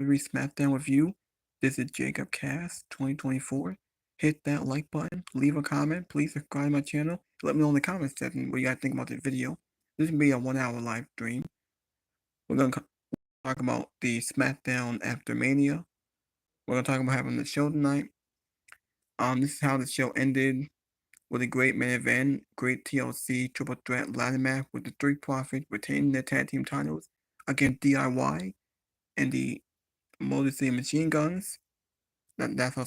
WWE Smackdown with you. This is Jacob Cast 2024. Hit that like button, leave a comment, please subscribe to my channel. Let me know in the comment section what you guys think about this video. This will be a 1 hour live stream. We're going to talk about the Smackdown after Mania. We're going to talk about having the show tonight. This is how the show ended with a great main event, great TLC triple threat ladder match with the Street Profits retaining their tag team titles against DIY and the Motor City Machine Guns. That's how.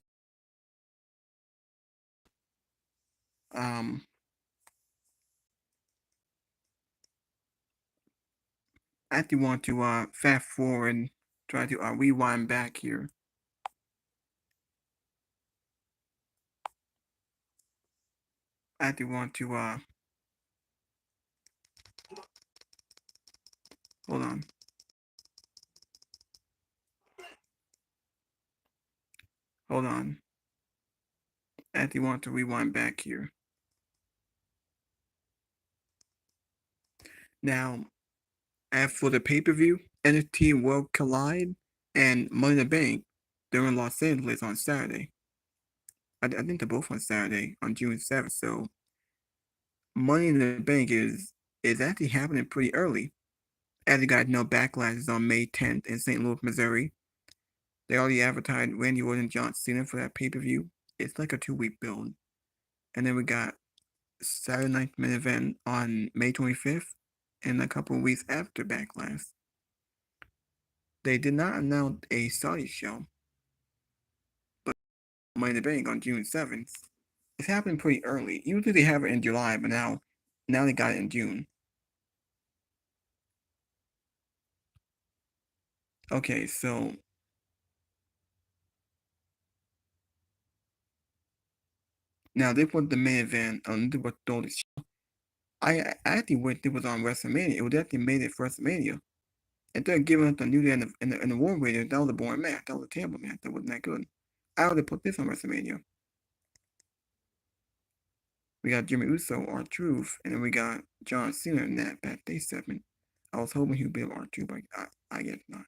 I actually want to fast forward, try to rewind back here. I actually want to hold on. Hold on. I actually want to rewind back here. Now, as for the pay-per-view, NXT World Collide and Money in the Bank, they're in Los Angeles on Saturday. I think they're both on Saturday, on June 7th. So, Money in the Bank is actually happening pretty early. As you guys know, Backlash is on May 10th in St. Louis, Missouri. They already advertised Randy Orton and John Cena for that pay-per-view. It's like a 2-week build. And then we got Saturday Night main event on May 25th and a couple of weeks after Backlash. They did not announce a Saudi show, but Money in the Bank on June 7th. It's happening pretty early. Usually they have it in July, but now they got it in June. Okay, so now this was the main event. This was the show. I actually wish it was on WrestleMania. It would actually made it for WrestleMania. Instead of giving us the New Day and the War Raiders, that was a boring match. That was a terrible match. That wasn't that good. I would have put this on WrestleMania. We got Jimmy Uso, R-Truth, and then we got John Cena in that backstage segment. I was hoping he would be able R-Truth, but I guess not.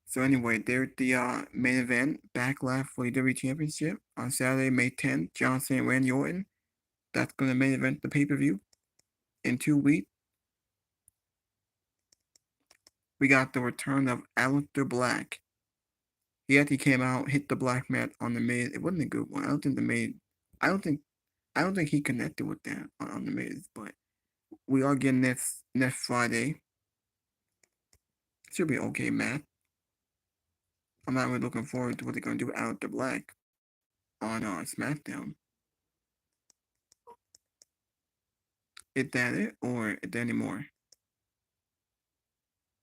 So anyway, there's the main event, Backlash for the WWE Championship on Saturday, May 10th. John Cena and Randy Orton. That's going to main event the pay-per-view in 2 weeks. We got the return of Aleister Black. He actually came out, hit the black mat on the Miz. It wasn't a good one. I don't think he connected with that on the Miz, but we are getting next Friday. Should be okay, Matt. I'm not really looking forward to what they're gonna do with Aleister Black on SmackDown. Is that it, or is there any more?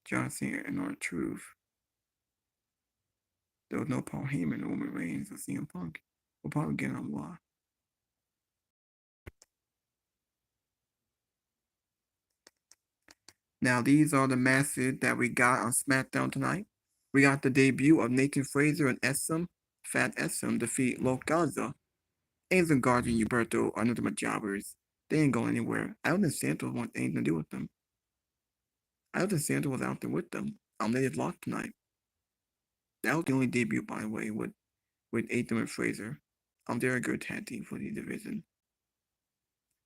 John Cena and R-Truth. There was no Paul Heyman, Roman Reigns, or CM Punk. We'll probably get on Raw. Now, these are the matches that we got on SmackDown tonight. We got the debut of Nathan Frazer and Fat Essam defeat Lo Garza. Angel Garza and Humberto are none of my jobbers. They ain't going anywhere. I don't think Santos wants anything to do with them. I don't think Santos was out there with them. They just lost tonight. That was the only debut, by the way, with Atham and Fraser. They're a good tag team for the division.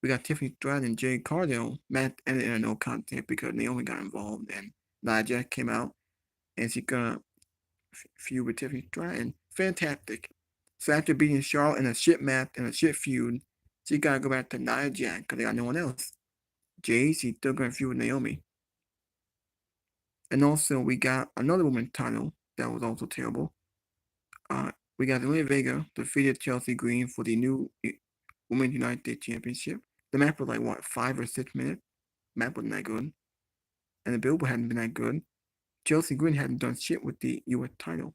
We got Tiffany Stratton and Jay Cardell. Matt ended in a no contest because Naomi got involved, and Nia Jax came out, and she gonna feud with Tiffany Stratton. Fantastic. So after beating Charlotte in a shit match and a shit feud, she gotta go back to Nia Jax because they got no one else. Jay, she's still gonna feud with Naomi. And also, we got another women's title that was also terrible. We got Zelina Vega defeated Chelsea Green for the new Women's United States Championship. The match was like, what, 5 or 6 minutes? The match wasn't that good. And the build hadn't been that good. Chelsea Green hadn't done shit with the U.S. title.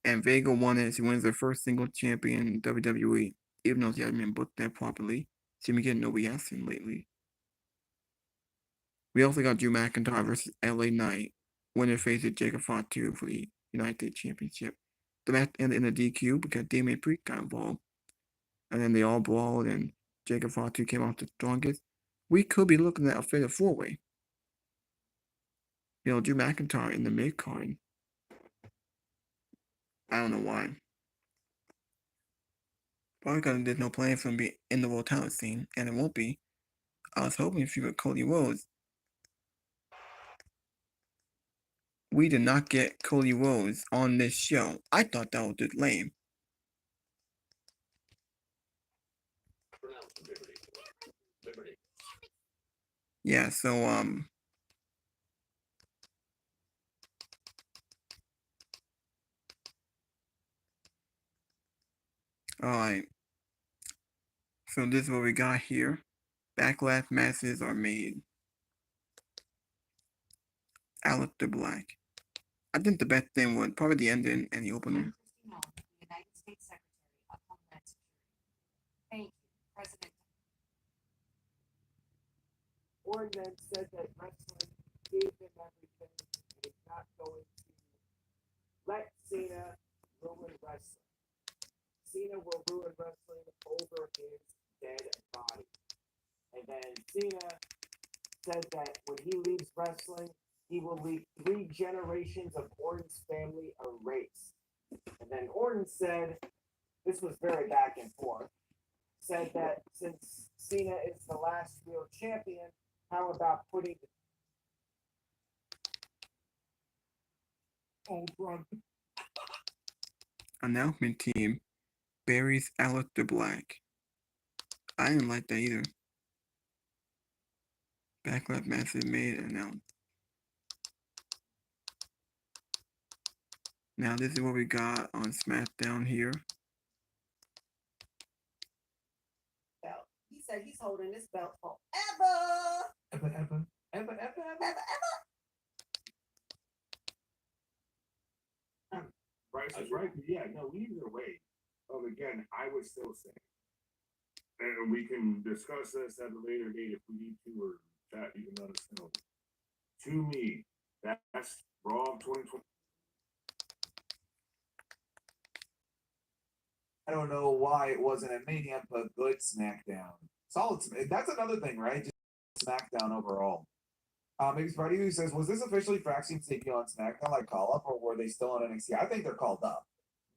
And Vega won it. She wins her first single champion in WWE, even though she hasn't been booked there properly. She's been getting no reaction lately. We also got Drew McIntyre versus LA Knight. Winner faces Jacob Fatu for the United States Championship. The match ended in a DQ because Damian Priest got involved. And then they all brawled, and Jacob Fatu came out the strongest. We could be looking at a fatal 4-way. Drew McIntyre in the mid card. I don't know why. Probably because there's no plans for him to be in the world talent scene, and it won't be. I was hoping if you were Cody Rhodes. We did not get Cody Rhodes on this show. I thought that was just lame. Yeah, so alright. So this is what we got here. Backlash matches are made. Aleister Black. I think the best thing was probably the ending and the opening. United States Secretary of Homeland Security. Thank you, President. Orton then said that wrestling gave him everything and he's not going to let Cena ruin wrestling. Cena will ruin wrestling over his dead body. And then Cena said that when he leaves wrestling, he will leave 3 generations of Orton's family erased. And then Orton said, this was very back and forth, said that since Cena is the last real champion, how about putting Announcement team buries Aleister Black. I didn't like that either. Backlash matches made and announced. Now this is what we got on SmackDown here. Belt. He said he's holding this belt forever. Ever. Bryce is right. Yeah, no, either way. Again, I would still say, and we can discuss this at a later date if we need to, or chat, you can let us know. To me, that's Raw 2020. I don't know why it wasn't a Mania, but good SmackDown. Solid. That's another thing, right? Just SmackDown overall. Maybe Freddie who says, was this officially Fraxine's debut on SmackDown, like call up, or were they still on NXT? I think they're called up.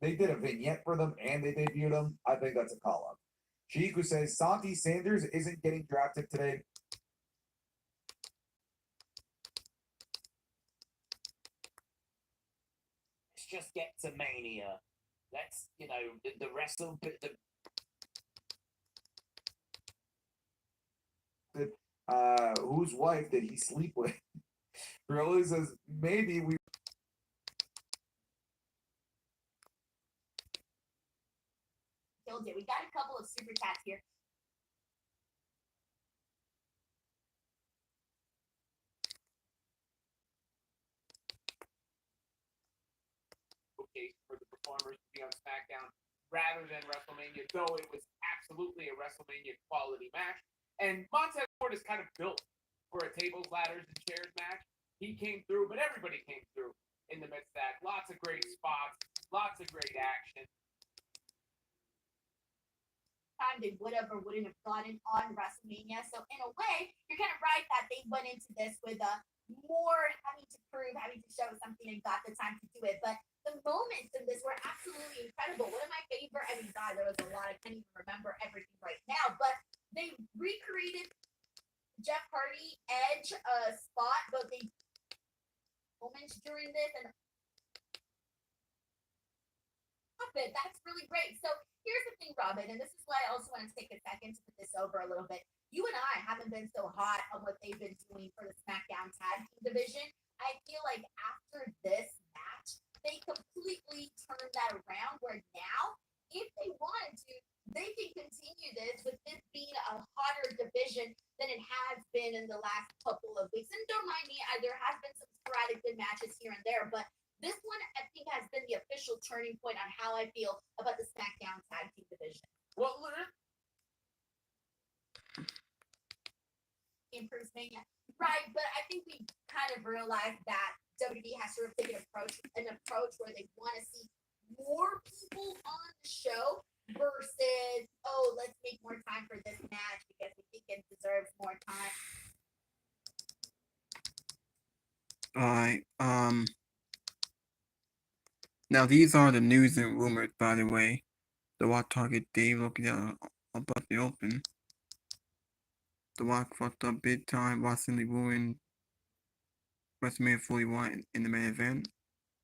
They did a vignette for them and they debuted them. I think that's a call up. Sheik who says, Santi Sanders isn't getting drafted today. Let's just get to Mania. Let's, the wrestle, Whose wife did he sleep with? Gorilla says, maybe we. Killed it. We got a couple of super chats here. For the performers to be on SmackDown rather than WrestleMania, though it was absolutely a WrestleMania quality match. And Montez Ford is kind of built for a tables, ladders, and chairs match. He came through, but everybody came through in the midst of that. Lots of great spots, lots of great action. Time they would have or wouldn't have gotten on WrestleMania. So in a way, you're kind of right that they went into this with a more having to prove, having to show something, and got the time to do it. But the moments in this were absolutely incredible. One of my favorite, God, there was a lot. I can't even remember everything right now, but they recreated Jeff Hardy Edge spot, but they moments during this and that's really great. So here's the thing, Robin, and this is why I also want to take a second to put this over a little bit. You and I haven't been so hot on what they've been doing for the SmackDown Tag Team division. I feel like after this match, they completely turned that around where now, if they wanted to, they can continue this with this being a hotter division than it has been in the last couple of weeks. And don't mind me, there has been some sporadic good matches here and there, but this one, I think, has been the official turning point on how I feel about the SmackDown Tag Team division. Well, improves Mania. Right, but I think we kind of realized that WWE has to take an approach where they want to see more people on the show versus, let's make more time for this match because we think it deserves more time. Alright, now these are the news and rumors, by the way. The Rock target Dave looking at about the open. The Rock fucked up big time, recently ruined WrestleMania 41 in the main event.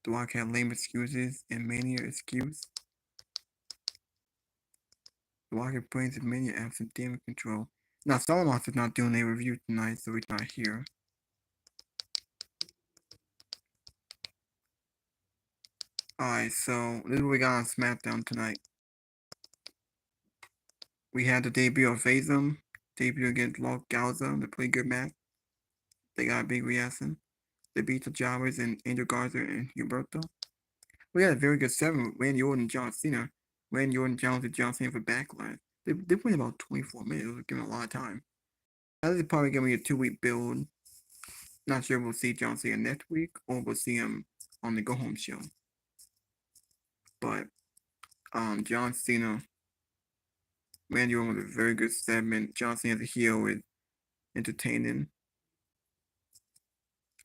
The Rock had lame excuses and Mania excuse. The Rock brings his Mania absent damage control. Now Solomon is not doing a review tonight, so he's not here. Alright, so this is what we got on SmackDown tonight. We had the debut of Phasm, debut against Los Galza, the pretty good match. They got a big reaction. They beat the Jobbers and Angel Garza and Humberto. We had a very good 7 with Randy Orton and John Cena. Randy Orton challenged John Cena for backlash. They went about 24 minutes. It was giving a lot of time. Now this is probably giving me a 2-week build. Not sure if we'll see John Cena next week or we'll see him on the Go Home show. But John Cena, Randy Orton was a very good segment. John Cena as a heel is entertaining.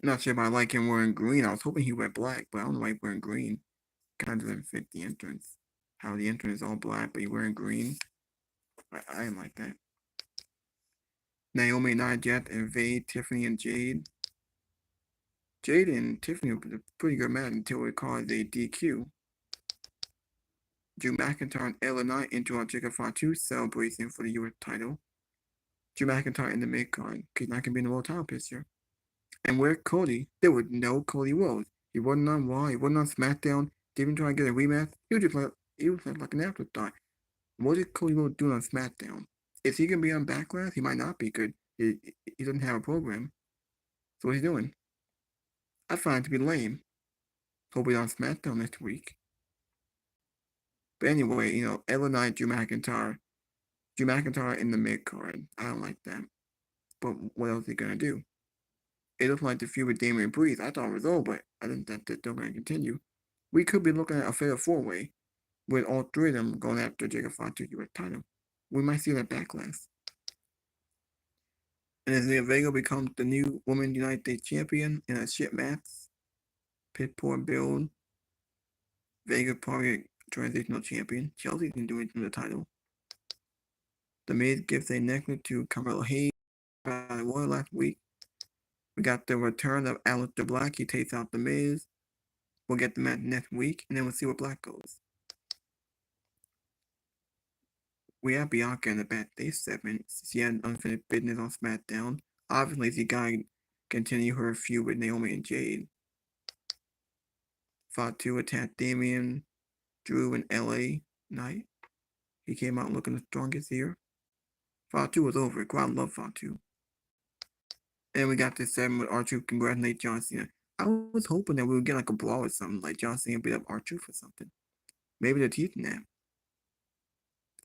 Not sure if I like him wearing green. I was hoping he wear black, but I don't know why he's wearing green. Kind of doesn't fit the entrance. How the entrance is all black, but he's wearing green. I didn't like that. Naomi, Nia Jax, and Vade, Tiffany, and Jade. Jade and Tiffany were a pretty good match until we caused a DQ. Drew McIntyre and LA Knight into our Jigga 2 celebration for the US title. Drew McIntyre in the mid card, because Knight can be in the world title picture. And where Cody? There was no Cody Rhodes. He wasn't on Raw, he wasn't on SmackDown, didn't try to get a rematch. He was like an afterthought. What did Cody Rhodes do on SmackDown? Is he gonna be on Backlash? He might not be good. He doesn't have a program. So what's he doing? I find it to be lame. Hope he's on SmackDown next week. But anyway, LA Knight, Drew McIntyre in the mid card. I don't like that. But what else is he gonna do? It looked like the feud with Damian Priest. I thought it was over, but I think that they're going to continue. We could be looking at a fatal 4-way with all 3 of them going after Jigga 2 US title. We might see that backlash. And as Vega becomes the new Women's United States Champion in a shit match, pit poor build, Vega probably a transitional champion. Chelsea can do it in the title. The Miz gives a necklace to Carmelo Hayes by the Royal last week. We got the return of Aleister Black. He takes out the Miz. We'll get the match next week, and then we'll see where Black goes. We have Bianca in the backstage segment. She had unfinished business on SmackDown. Obviously, she got to continue her feud with Naomi and Jade. Fatu attacked Damian, Drew, and LA Knight. He came out looking the strongest here. Fatu was over. Crowd loved Fatu. And we got this segment with R-Truth congratulate John Cena. I was hoping that we would get like a brawl or something, like John Cena beat up R-Truth or something. Maybe they're teaching that.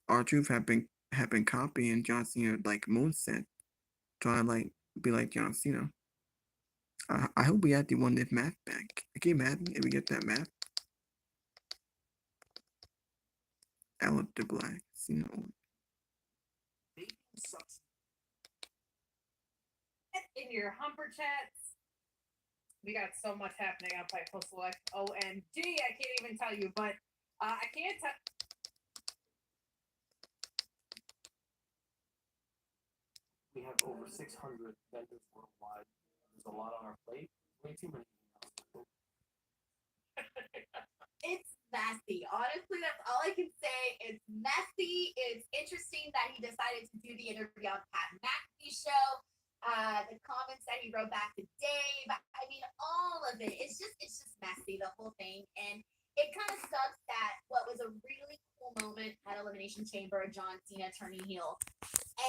R-Truth have been copying John Cena like moonset, trying to like be like John Cena. I hope we actually won this match back. Can you imagine if we get that match? Aleister Black, Cena. In your Humper chats, we got so much happening on Fightful Select. OMG, I can't even tell you, but I can't tell. We have over 600 vendors worldwide. There's a lot on our plate. Way too many. It's messy. Honestly, that's all I can say. It's messy. It's interesting that he decided to do the interview on Pat McAfee's show. The comments that he wrote back to Dave. I mean, all of it. It's just messy, the whole thing. And it kind of sucks that what was a really cool moment at Elimination Chamber, John Cena turning heel,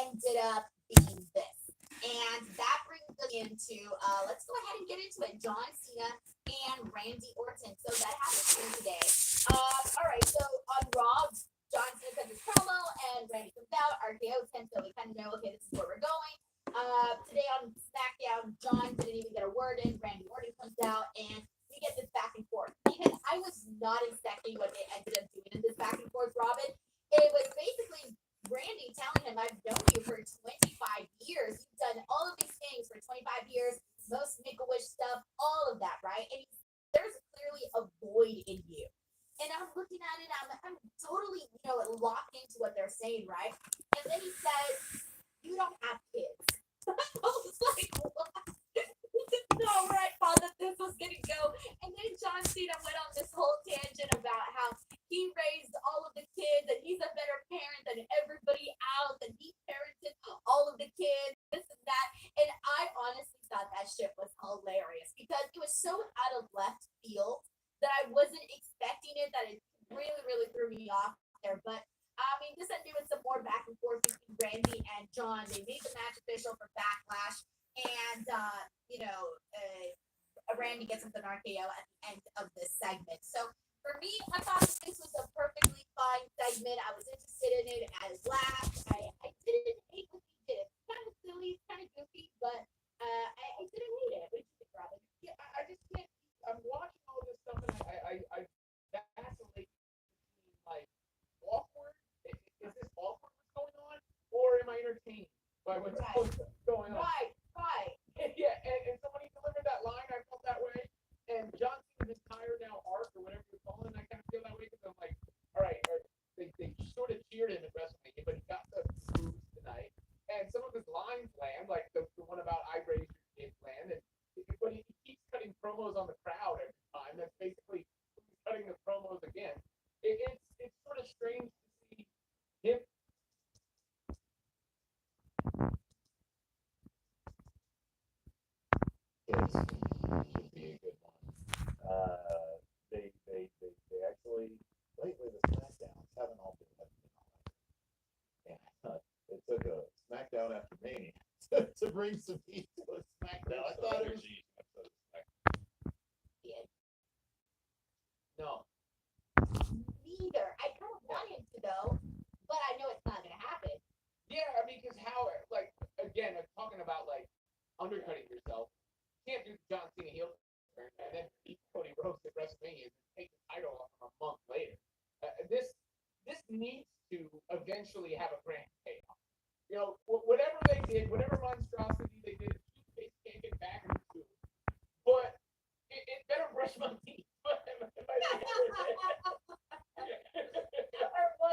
ended up being this. And that brings us into, let's go ahead and get into it. John Cena and Randy Orton. So that happened here today. All right, so on Raw, John Cena says his promo and Randy comes out, RKO's him, so we kind of know, okay, this is where we're going. Today on SmackDown, John didn't even get a word in. Randy Orton comes out, and we get this back and forth. Because I was not expecting what they ended up doing in this back and forth, Robin. It was basically Randy telling him, I've known you for 25 years. You've done all of these things for 25 years. Most Make-A-Wish stuff, all of hilarious because it was so out of left field that I wasn't expecting it. That it really, really threw me off there. But I mean, this ended with some more back and forth between Randy and John. They made the match official for Backlash, and Randy gets an RKO at the end of this segment. So for me, I thought this was a perfectly fine segment. I was interested in it. I laughed. I didn't hate what he did. It's kind of silly, it's kind of goofy, but I didn't hate it. What did you think, Robin? Yeah, I just can't. I'm watching all this stuff and I vacillate between like awkward. Is this awkward what's going on, or am I entertained by what's going on? Right. Yeah, and somebody delivered that line. I felt that way. And John Cena's entire now arc or whatever you're calling it, I kind of feel that way because I'm like, all right, they sort of cheered him at WrestleMania, but he got the moves tonight. And some of his lines land, like the one about I raised your kids land, but he keeps cutting promos on the crowd every time. That's basically he's cutting the promos again. It's sort of strange to see him. This should be a good one. They actually lately the Smackdowns haven't all been like it took a Smackdown after Mania to bring some heat to a Smackdown. I thought it was no. Neither. I kind of want him to though, but I know it's not gonna happen. Yeah, I mean, because how, like, again, I'm talking about like undercutting yourself. You can't do John Cena heel turn and then beat Cody Rhodes at WrestleMania and take the title off him a month later. This needs to eventually have a grand payoff. You know, whatever they did, whatever monstrosity they did, they can't get back into. But it better brush my teeth. Or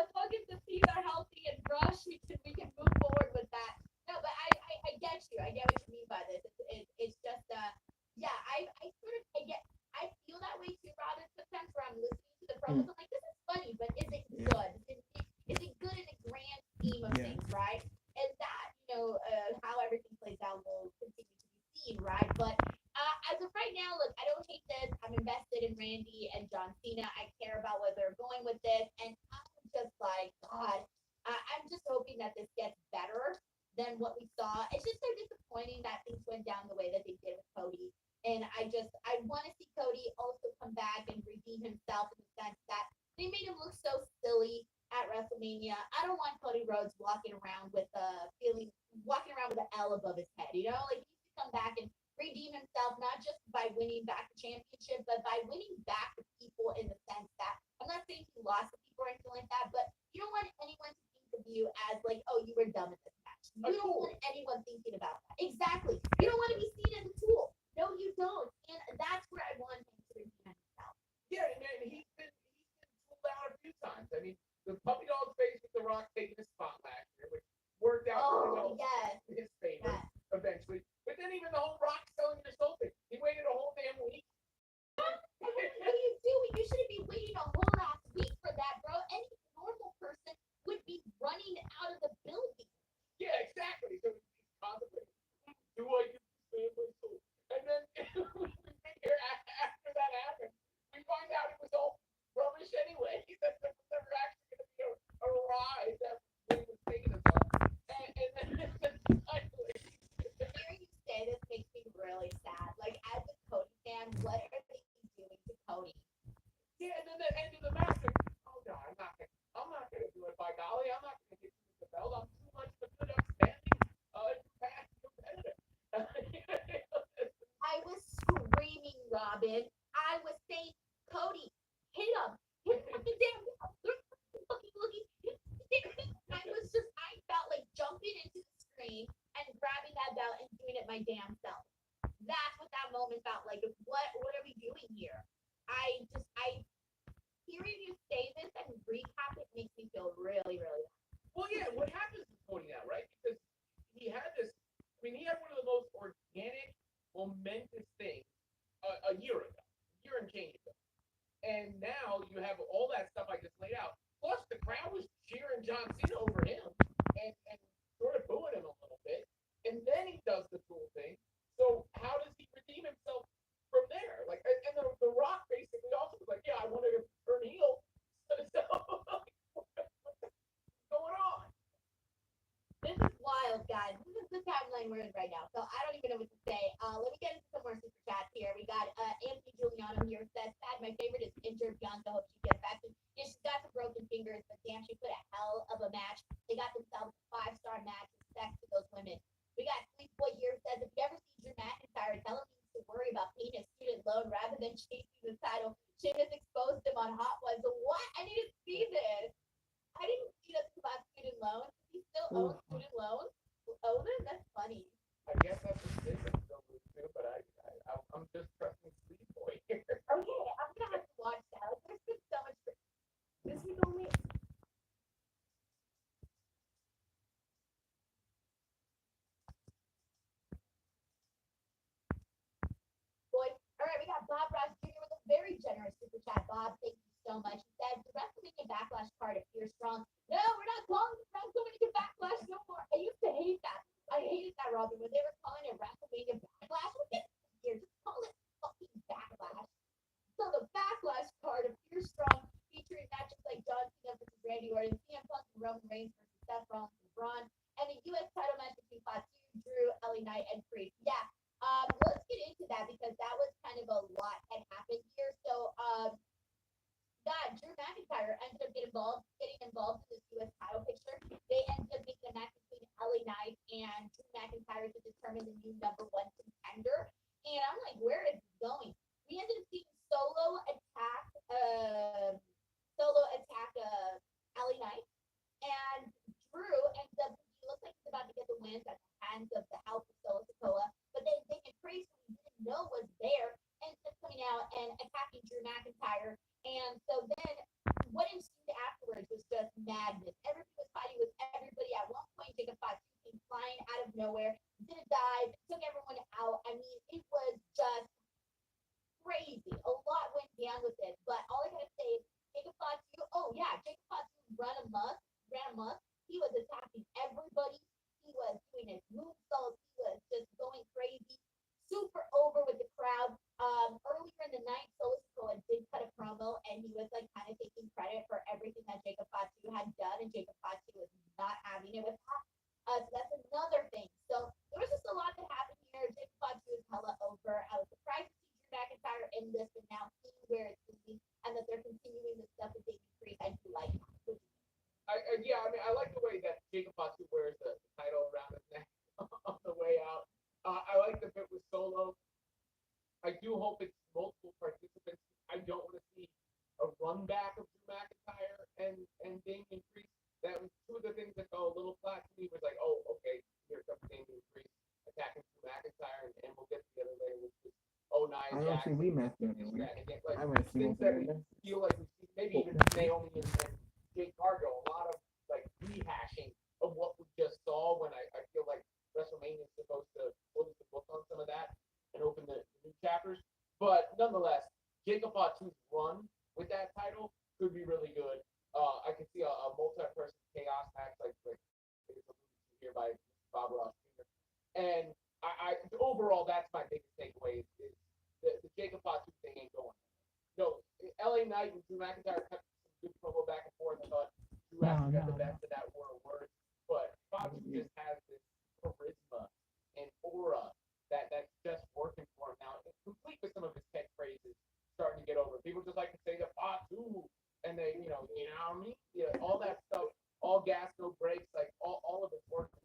as long as the teeth are healthy and brushed, we can move forward with that. No, but I get you. I get what you mean by this. It's just yeah. I sort of I feel that way too, Robin. Sometimes where I'm listening to the promos, I'm like, this is funny, but is it good? Is it good in the grand scheme of things, right? And that how everything plays out will continue to be seen, right? But as of right now, look, I don't hate this. I'm invested in Randy and John Cena. I care about where they're going with this, and I'm just like, God, I'm just hoping that this gets better than what we saw. It's just so disappointing that things went down the way that they did with Cody. And I want to see Cody also come back and redeem himself in the sense that they made him look so silly at WrestleMania. I don't want Cody Rhodes walking around with an L above his head. You know, like he needs to come back and redeem himself, not just by winning back the championship, but by winning back the people in the sense that I'm not saying he lost the people or anything like that, but you don't want anyone to think of you as like, oh, you were dumb at this match. You don't want anyone thinking about that. Exactly. You don't want to be seen as a tool. No, you don't. And that's where I want him to redeem himself. Yeah, and he's been pulled out a few times. I mean, the puppy dog face with The Rock taking his spot last year, which worked out really well in his favor eventually. But then even the whole Rock selling your soul thing, he waited a whole damn week. What are you doing? You shouldn't be waiting a whole last week for that, bro. Any normal person would be running out of the building. Yeah, exactly. So he's contemplating, do I get to save my soul? And then after that happened, we find out it was all rubbish anyway. That there was never actually going to be a ride that he was taking us on. And then finally, Hearing you say this makes me really sad. Like, as a Cody fan, what are they doing to Cody? yeah, and then the end of the match, like, oh no, I'm not gonna do it. By golly, I'm not gonna get you the belt. I'm too much of a good, outstanding, fast competitor. I was screaming, Robin. I was saying, Cody, hit him. Hit him fucking damn. Looking. I felt like jumping into the screen and grabbing that belt and doing it my damn self. That's what that moment felt like. What are we doing here? Hearing you say this and recap it makes me feel really, really bad. Well, yeah, what happens to Cody now, right? Because he had this. I mean, he had one of the most organic, momentous things a year and change ago. And now you have all that stuff I just laid out. Plus, the crowd was cheering John Cena over him and sort of booing him a little bit. And then he does the cool thing. So how does he redeem himself from there? Like, and the Rock basically also was like, yeah, I wanted to turn heel. So what's going on? This is wild, guys. This is the timeline we're in right now. So I don't even know what to say. Let me get into some more super chats here. We got Anthony Giuliano here says, "Sad, my favorite is injured Bianca. Hope she gets back. Yeah, she's got some broken fingers, but damn, she put a hell of a match. They got themselves a 5-star match. Respect to those women." We got Sleep Boy here says, "If you ever see Drew McIntyre, tell him he needs to worry about paying his student loan rather than chasing the title. Sheamus exposed him on Hot Ones." What? I need to see this. I didn't see that about student loans. He still owns student loans. Own it? That's funny. I guess that's a statement to do, but I'm just trusting Sleep Boy here. Okay, I'm gonna have to watch that. Like, there's been so much. This week only. Boy. All right, we got Bob Ross Jr. with a very generous super chat. Bob, thank you so much. He said, "The WrestleMania Backlash card appears strong." No, we're not calling it WrestleMania Backlash no more. I used to hate that. I hated that, Robin, when they were calling it WrestleMania Backlash. What the here? Just call it fucking Backlash. So the Backlash card appears strong, featuring matches like John Cena versus Randy Orton, CM Punk and Roman Reigns versus Seth Rollins and Braun, and a U.S. title match between Fatu, Drew, LA Knight, and Priest. Yeah, let's get into that because that was kind of a lot that happened here. So, God, Drew McIntyre ended up getting involved in this U.S. title picture. They ended up making a match between LA Knight and Drew McIntyre to determine the new #1 contender. And I'm like, where is this going? We ended up seeing LA Knight, and Drew ends up. He looks like he's about to get the wins at the hands of the House of Solo Sokoa, but then Damien Priest, who we didn't know was there, ends up coming out and attacking Drew McIntyre. And so then what ensued afterwards was just madness. Everybody was fighting with everybody. At one point, Jacob Fox came flying out of nowhere, did a dive, took everyone out. I mean, it was just crazy. A lot went down with it. But all I gotta say is Jacob Fox, oh yeah, Jacob Fox ran amok. He was attacking everybody. He was doing his moonsaults. He was just going crazy. Super over with the crowd. Earlier in the night, Solo Sikoa did cut a promo, and he was like kind of taking credit for everything that Jacob Fatu had done, and Jacob Fatu was not having it with that. So that's another thing. So there was just a lot that happened here. Jacob Fatu is hella over. I was surprised to see Drew McIntyre in this, but now seeing where it's leading and that they're continuing the stuff with David Priest, I do like that. Yeah, I mean, I like the way that Jacob Fatu wears the title around his neck on the way out. I like the bit with Solo. I do hope it's multiple participants. I don't want to see a run back of Drew McIntyre and Damien Priest. That was two of the things that go a little flat to me. Was like, oh, okay, here comes Damien Priest attacking Drew McIntyre, and we'll get to the other later, which is Nia I don't Jax. think we messed up. Like I haven't seen things that we feel like we see, maybe even Naomi and Jake Cargill, a lot of like rehashing of what we just saw. When I feel like WrestleMania is supposed to close the book on some of that and open the new chapters. But nonetheless, Jacob Fatu's run with that title could be really good. I could see a multi-person chaos match like it's alluded to here by Bob Ross Jr. And I overall that's my biggest takeaway is the Jacob Fatu thing ain't going. No, LA Knight and Drew McIntyre kept some good promo back and forth. I thought Drew actually got the best of that war of words, but Fatu just has this charisma and aura that's just working for him now. It's complete with some of his catchphrases starting to get over. People just like to say the Fatu, and they, you know what I mean? Yeah, all that stuff, all gas, no brakes, like all of it's working.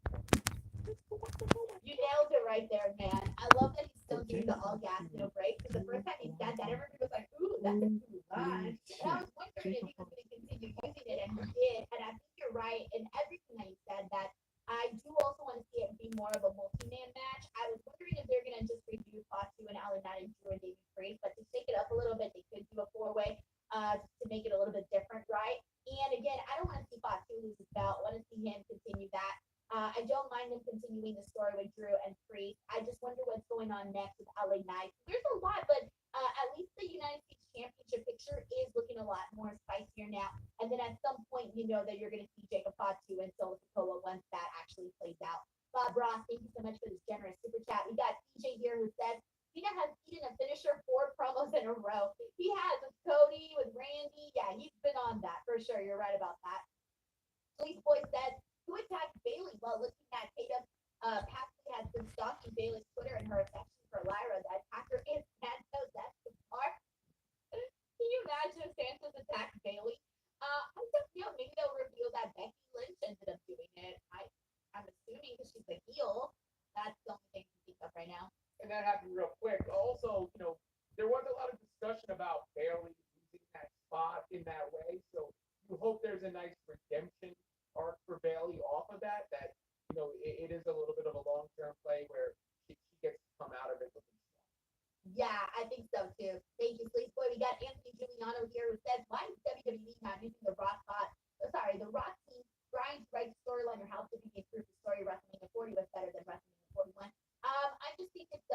You nailed it right there, man. I love that he's still doing the all gas, no brakes. Because the first time he said that, everybody was like, ooh, that's a too much. And I was wondering if he was going to continue using it, and he did. And I think you're right in everything that he said, that I do also want to see it be more of a multi-man match. I was wondering if they're going to just redo Fatu and Alan Knight and Drew and David Priest, but to shake it up a little bit, they could do a four-way to make it a little bit different, right? And again, I don't want to see Fatu lose his belt. I want to see him continue that. I don't mind them continuing the story with Drew and Priest. I just wonder what's going on next with LA Knight. There's a lot, but at least the United States Championship picture is looking a lot more spicier now. And then at some point, you know that you're going to see Jacob Fatu and Solo Sikoa once that actually plays out. Bob Ross, thank you so much for this generous super chat. We got PJ here who says Cena has eaten a finisher 4 promos in a row. He has with Cody, with Randy. Yeah, he's been on that for sure. You're right about that. Police Boy says, who attacked Bailey? Well, looking at Tatum, Patsy has been stalking Bailey's Twitter and her affection for Lyra. The attacker is Santos. That's the part. Can you imagine if Santos attacked Bailey? I don't know. Maybe they'll reveal that Becky Lynch ended up doing it. I'm assuming because she's a heel. That's the only thing I can think of right now. And that happened real quick. Also, there was a lot of discussion about Bailey losing that spot in that way. So you hope there's a nice redemption arc for Bailey off of that. That it is a little bit of a long-term play where she gets to come out of it looking strong. Yeah, I think so too. Thank you, Sleep Boy. We got Anthony Giuliano here who says, why is WWE not using the Rock team trying to write the storyline or help to improve the story? WrestleMania 40 was better than WrestleMania 41. I just think it's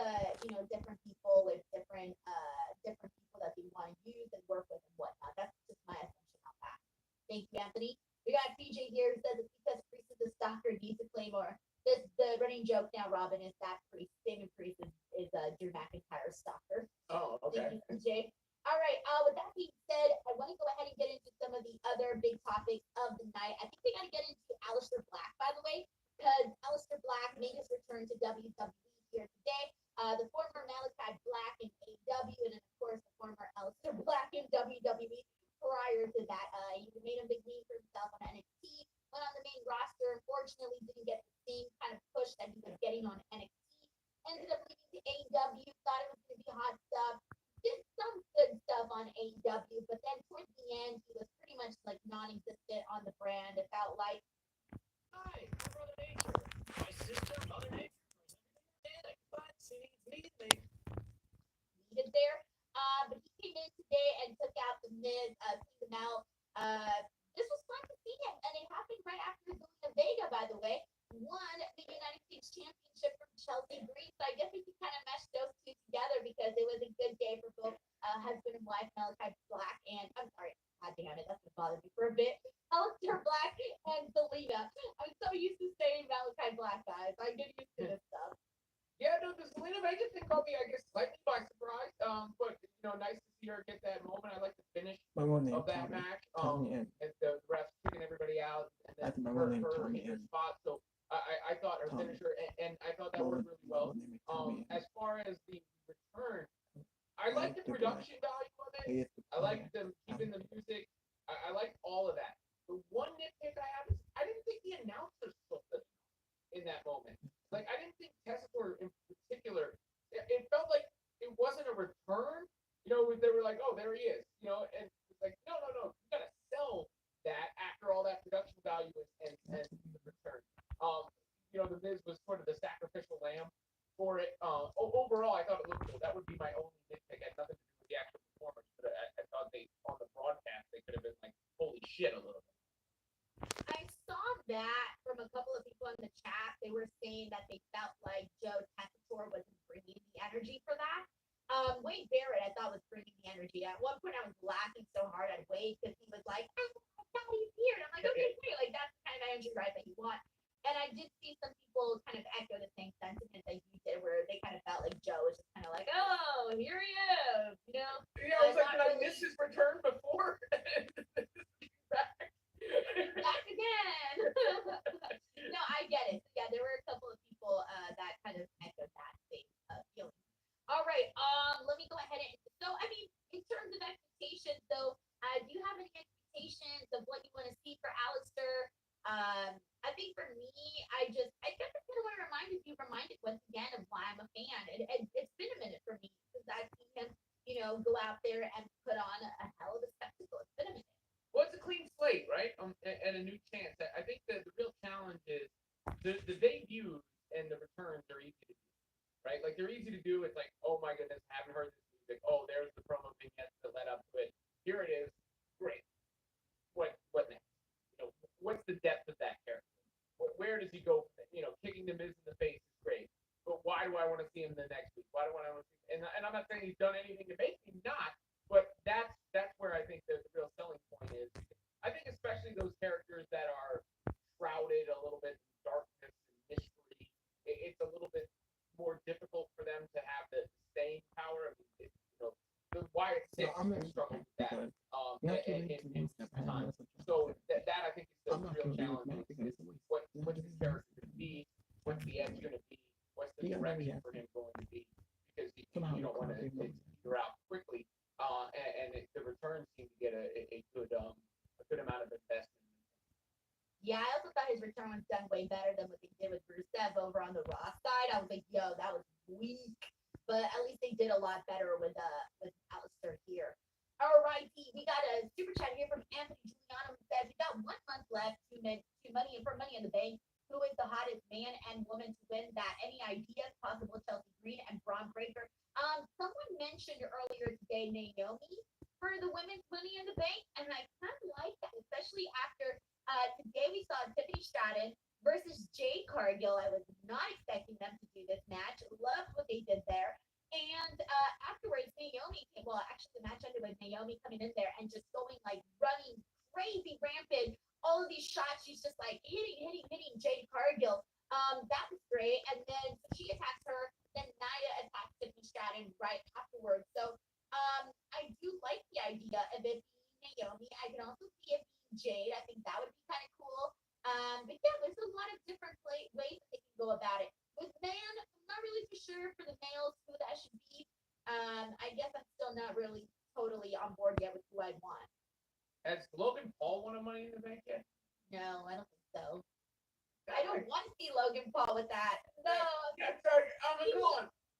different people with different people that they want to use and work with and whatnot. That's just my assumption on that. Thank you, Anthony. We got PJ here who says if because Priest is a stalker, needs to claim more. The running joke now, Robin, is that Priest, Damon Priest is Drew McIntyre's stalker. Oh, okay. Thank you, PJ. All right. With that being said, I want to go ahead and get into some of the other big topics of the night. I think we got to get into Aleister Black, by the way, because Aleister Black made his return to WWE here today. The former Malachi Black in AEW, and then of course the former Aleister Black in WWE. Prior to that, he made a big name for himself on NXT. Went on the main roster. Unfortunately, didn't get the same kind of push that he was getting on NXT. Ended up leaving to AEW. Thought it was going to be hot stuff. Did some good stuff on AEW, but then towards the end, he was pretty much like non-existent on the brand. It felt like, Hi, I'm Brother Nature. My sister, Mother Nature, and I can find seeds needed me. needed there. But he came in today and took out the Miz, cleaned them out. This was fun to see him, and it happened right after Zelina Vega, by the way, won the United States Championship from Chelsea Green. So I guess we can kind of mesh those two together because it was a good day for both husband and wife, Malachi Black, and I'm sorry, God damn it, that's gonna bother me for a bit. Aleister Black and Zelina. I'm so used to saying Malachi Black, guys. I get used to this stuff. Yeah, no, the Zelina Vega thing caught me, I guess, slightly by surprise. But nice to see her get that moment. I like the finish of that match. And the refs kicking everybody out, and then her in her spot. So I thought her finisher, and I thought that worked really well. As far as the return, I like the production value of it. I like them keeping the music. I like all of that. The one nitpick I have is I didn't think the announcers looked good in that moment. Like, I didn't think Tessitore in particular, it felt like it wasn't a return. They were like, oh, there he is. And it's like, no. You got to sell that after all that production value and the return. The Miz was sort of the sacrificial lamb for it. Overall, I thought it looked cool. That would be my only nitpick. It had nothing to do with the actual performance, but I thought on the broadcast, they could have been like, holy shit, a little bit. I saw that from a couple of people in the chat. They were saying that they felt like Joe Tessitore wasn't bringing the energy for that. Wade Barrett, I thought, was bringing the energy. At one point, I was laughing so hard at Wade because he was like, "Oh, he's here," and I'm like, "Okay, great. Like that's the kind of energy, right, that you want." And I did see some people kind of echo the same sentiment that you did, where they kind of felt like Joe was just kind of like, "Oh, here he is," Yeah, I was like, did I miss his return before? Back again. No, I get it. Yeah, there were a couple of people that kind of echoed that same feeling. All right. Let me go ahead and in terms of expectations, though, do you have any expectations of what you want to see for Aleister? I think for me, I guess I kind of want to be reminded once again of why I'm a fan. It's been a minute for me since I've seen him, go out there and put on a hell of a spectacle. It's been a minute. Well, it's a clean slate, right? And a new chance. I think that the real challenge is the debuts and the returns are easy to do, right? Like, they're easy to do. It's like, oh my goodness, I haven't heard this music. Oh, there's the promo vignettes that led up to it. Here it is. Great. What next? What's the depth of that character? Where does he go? Kicking the Miz in the face is great. But why do I want to see him the next week? Why do I want to see him? And I'm not saying he's done anything to make me not, but that's where I think the real selling point is. I think especially those characters that are shrouded a little bit in darkness and mystery Six I'm not struggled with that. because In time. So that I think is the I'm not real gonna challenge. because it's a waste. What's his character going to be? What's the edge going to be? What's the direction for him going to be? Because you don't want to figure out quickly. The returns seem to get a good amount of investment. Yeah, I also thought his return was done way better than what they did with Rusev over on the Raw side. I was like, yo, that was weak. But at least they did a lot better with Alistair here. All righty, we got a super chat here from Anthony Giuliano who says we got 1 month left to money in the bank. Who is the hottest man and woman to win that? Any ideas? Possible Chelsea Green and Braun Breaker. Someone mentioned earlier today Naomi for the women's Money in the Bank, and I kind of like that, especially after today we saw Tiffany Stratton versus Jade Cargill. I was not expecting them to do this match. Loved what they did there. And afterwards, the match ended with Naomi coming in there and just going like running crazy rampant. All of these shots, she's just like hitting Jade Cargill. That was great. And then so she attacks her. Then Nia attacks Tiffany Stratton right afterwards. So I do like the idea of it being Naomi. I can also see it being Jade. I think that would be kind of cool. But yeah, there's a lot of different ways that they can go about it. With man, I'm not really too sure for the males who that should be. I guess I'm still not really totally on board yet with who I'd want. Has Logan Paul won a Money in the Bank yet? No, I don't think so. I don't want to see Logan Paul with that. No.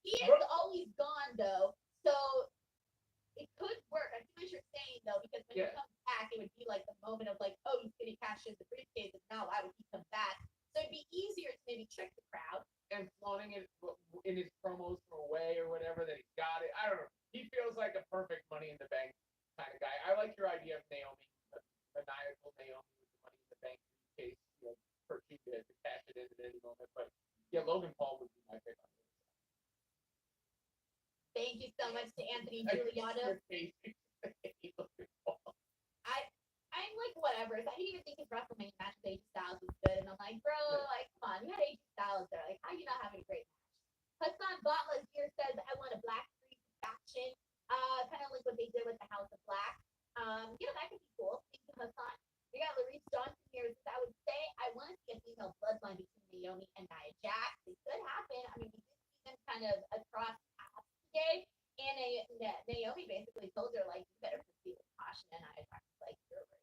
He is always gone though. So it could work. I see what you're saying though, because when he comes back, it would be like the moment of like, oh, he's gonna cash in the briefcase, and now why would he come back? So it'd be easier to maybe trick the crowd. And flaunting it in his promos for Away or whatever that he got it. I don't know. He feels like a perfect Money in the Bank kind of guy. I like your idea of Naomi, the maniacal Naomi with the Money in the Bank briefcase, for you to cash it in at any moment. But yeah, Logan Paul would be my pick on this. Thank you so much to Anthony Giuliano. I'm like, whatever. I didn't even think his WrestleMania match with AJ Styles was good. And I'm like, bro, like, come on. You had AJ Styles there. Like, how you not having a great match? Hassan Gauntlet here says, I want a Black Street faction. Kind of like what they did with the House of Black. That could be cool. Thank you, Hassan. We got Larice Johnson here. I would say I want to see a female bloodline between Naomi and Nia Jax. It could happen. I mean, we did see them kind of across paths today. And Naomi basically told her, like, you better proceed with caution. And Nia Jax was like, you're right.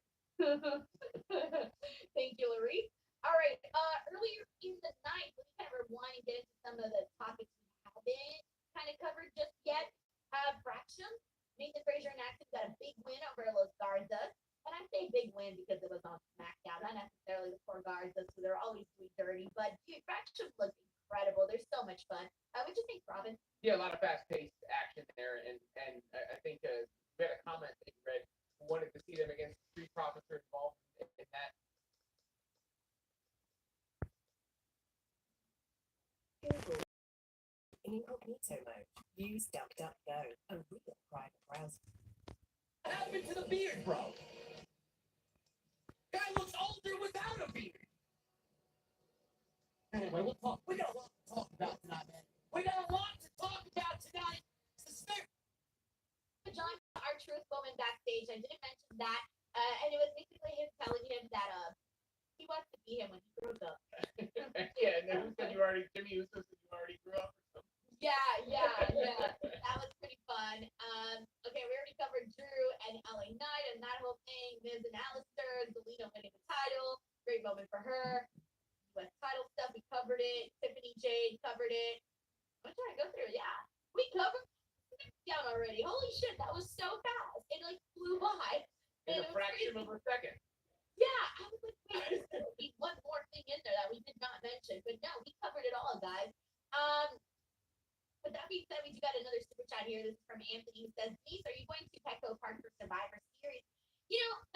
Thank you, Larice. All right. Earlier in the night, we kind of want to get into some of the topics we haven't kind of covered just yet. Fraction, Nathan Frazier and Axel got a big win over Los Garzas. And I say big win because it was on SmackDown, not necessarily the poor Garzas, who they're always doing dirty. But dude, Fraction looked incredible. They're so much fun. What'd you think, Robin? Yeah, a lot of fast-paced action there, and I think we had a comment that you read. Wanted to see them against Street Profits are involved in that. Google in incognito mode. Use DuckDuckGo, a real private browser. What happened to the beard, bro? Guy looks older without a beard. Anyway, we'll talk. We got a lot to talk about tonight, man. We got a lot to talk about tonight. John, our truth moment backstage. I didn't mention that, and it was basically him telling him that he wants to be him when he grows up. Yeah, and then Jimmy Uso said you already grew up or something. Yeah. That was pretty fun. Okay, we already covered Drew and LA Knight and that whole thing. Miz and Alistair, Zelina winning the title. Great moment for her. US title stuff, we covered it. Tiffany Jade covered it. I'm trying to go through. Yeah, we covered down already. Holy shit, that was so fast. It like flew by. In a fraction of a second. Yeah, I was like, wait, there's be one more thing in there that we did not mention. But no, we covered it all, guys. With that being said, we do got another super chat here. This is from Anthony, who says, Denise, are you going to Petco Park for Survivor Series?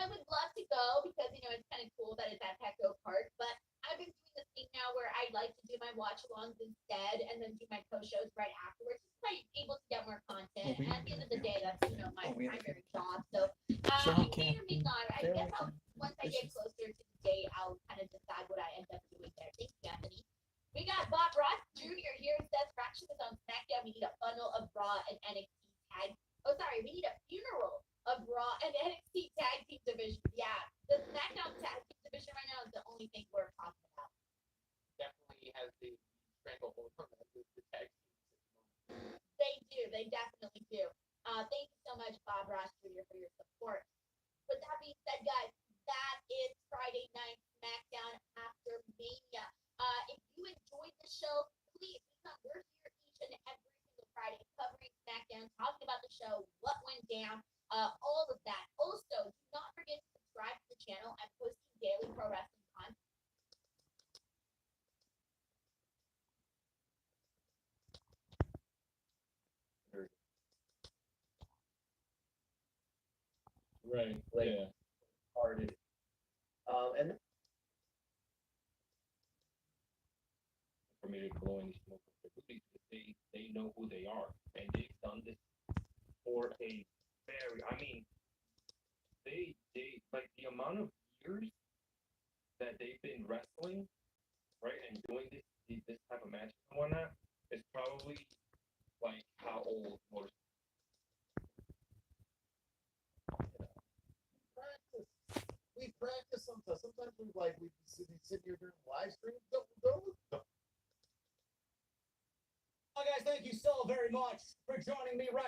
I would love to go because, it's kind of cool that it's at Petco Park, but I've been doing this thing now where I like to do my watch-alongs instead and then do my co-shows right afterwards, just so I'm able to get more content. And at the end of the day, that's, my primary job. So, I may or may not. I guess once I get closer to the date, I'll kind of decide what I end up doing there. Thank you, Anthony. We got Bob Ross Jr. here. Says Fraction is on SmackDown. We need a bundle of Raw and NXT tag. Oh, sorry. We need a funeral Bob Ross Jr. for your support. With that being said, guys, that is Friday Night SmackDown after Mania. If you enjoyed the show, please come. We're here each and every single Friday covering SmackDown, talking about the show, what went down, all of that. Also, do not forget to subscribe to the channel. I'm posting daily pro wrestling content. Right. Like, Yeah. hearted. And For me to blow any smoke up their booties, because they know who they are, and they've done this for a very. I mean, they like the amount of years that they've been wrestling, right, and doing this type of matches and whatnot is probably like how old most. We practice sometimes. Sometimes we sit here during live streams. Well, guys, thank you so very much for joining me right.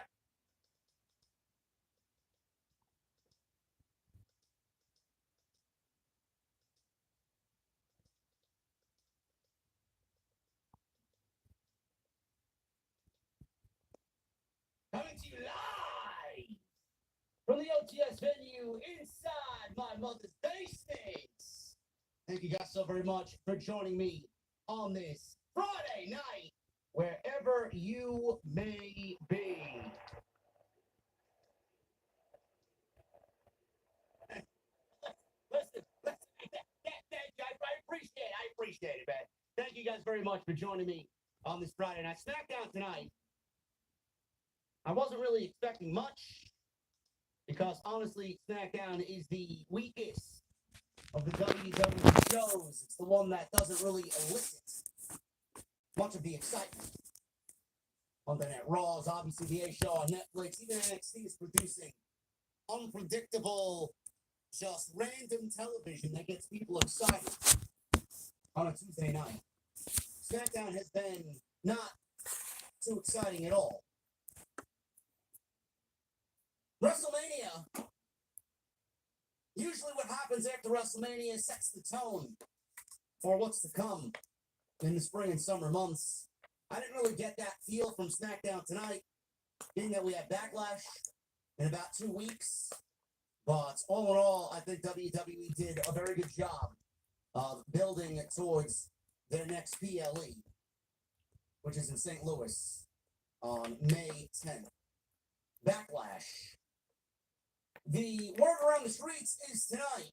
Coming to you live from the OTS venue inside my mother's basement. Thank you guys so very much for joining me on this Friday night, wherever you may be. Listen, I appreciate it, man. Thank you guys very much for joining me on this Friday night SmackDown tonight. I wasn't really expecting much because honestly, SmackDown is the weakest of the WWE shows. It's the one that doesn't really elicit much of the excitement. On the net, Raw is obviously the A show on Netflix. Even NXT is producing unpredictable, just random television that gets people excited on a Tuesday night. SmackDown has been not too exciting at all. WrestleMania. Usually what happens after WrestleMania sets the tone for what's to come in the spring and summer months. I didn't really get that feel from SmackDown tonight, being that we have Backlash in about 2 weeks. But all in all, I think WWE did a very good job of building towards their next PLE, which is in St. Louis on May 10th. Backlash. The word around the streets is tonight.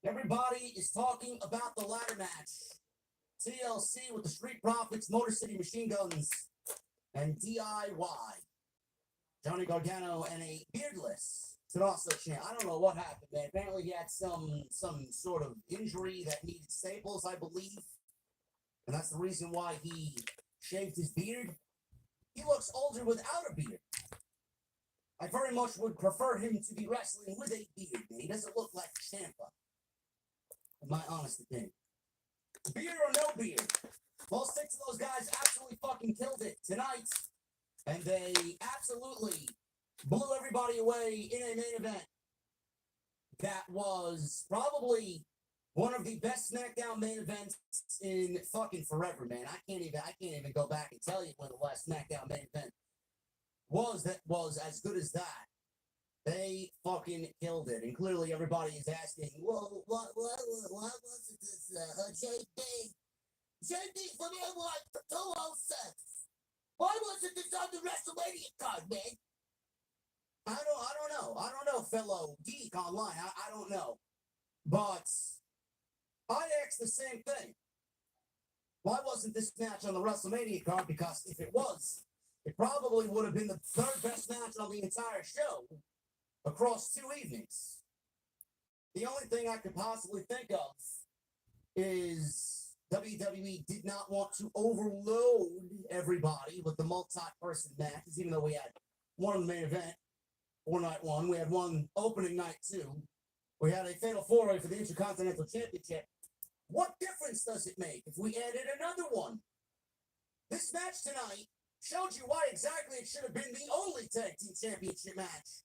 Everybody is talking about the ladder match. TLC with the Street Profits, Motor City Machine Guns, and DIY. Johnny Gargano and a beardless Tommaso Ciampa. I don't know what happened, man. Apparently he had some sort of injury that needed staples, I believe. And that's the reason why he shaved his beard. He looks older without a beard. I very much would prefer him to be wrestling with a beard, man. He doesn't look like Ciampa, in my honest opinion. Beard or no beard, all 6 of those guys absolutely fucking killed it tonight. And they absolutely blew everybody away in a main event that was probably one of the best SmackDown main events in fucking forever, man. I can't even go back and tell you when the last SmackDown main event was that was as good as that. They fucking killed it. And clearly everybody is asking, well, what was it this, JD, for me, like 206. Why wasn't this on the WrestleMania card, man? I don't know, fellow geek online. I don't know. But I asked the same thing. Why wasn't this match on the WrestleMania card? Because if it was, it probably would have been the third best match on the entire show across 2 evenings. The only thing I could possibly think of is WWE did not want to overload everybody with the multi-person matches, even though we had one in the main event for night one. We had one opening night 2. We had a fatal 4-way for the Intercontinental Championship. What difference does it make if we added another one? This match tonight showed you why exactly it should have been the only tag team championship match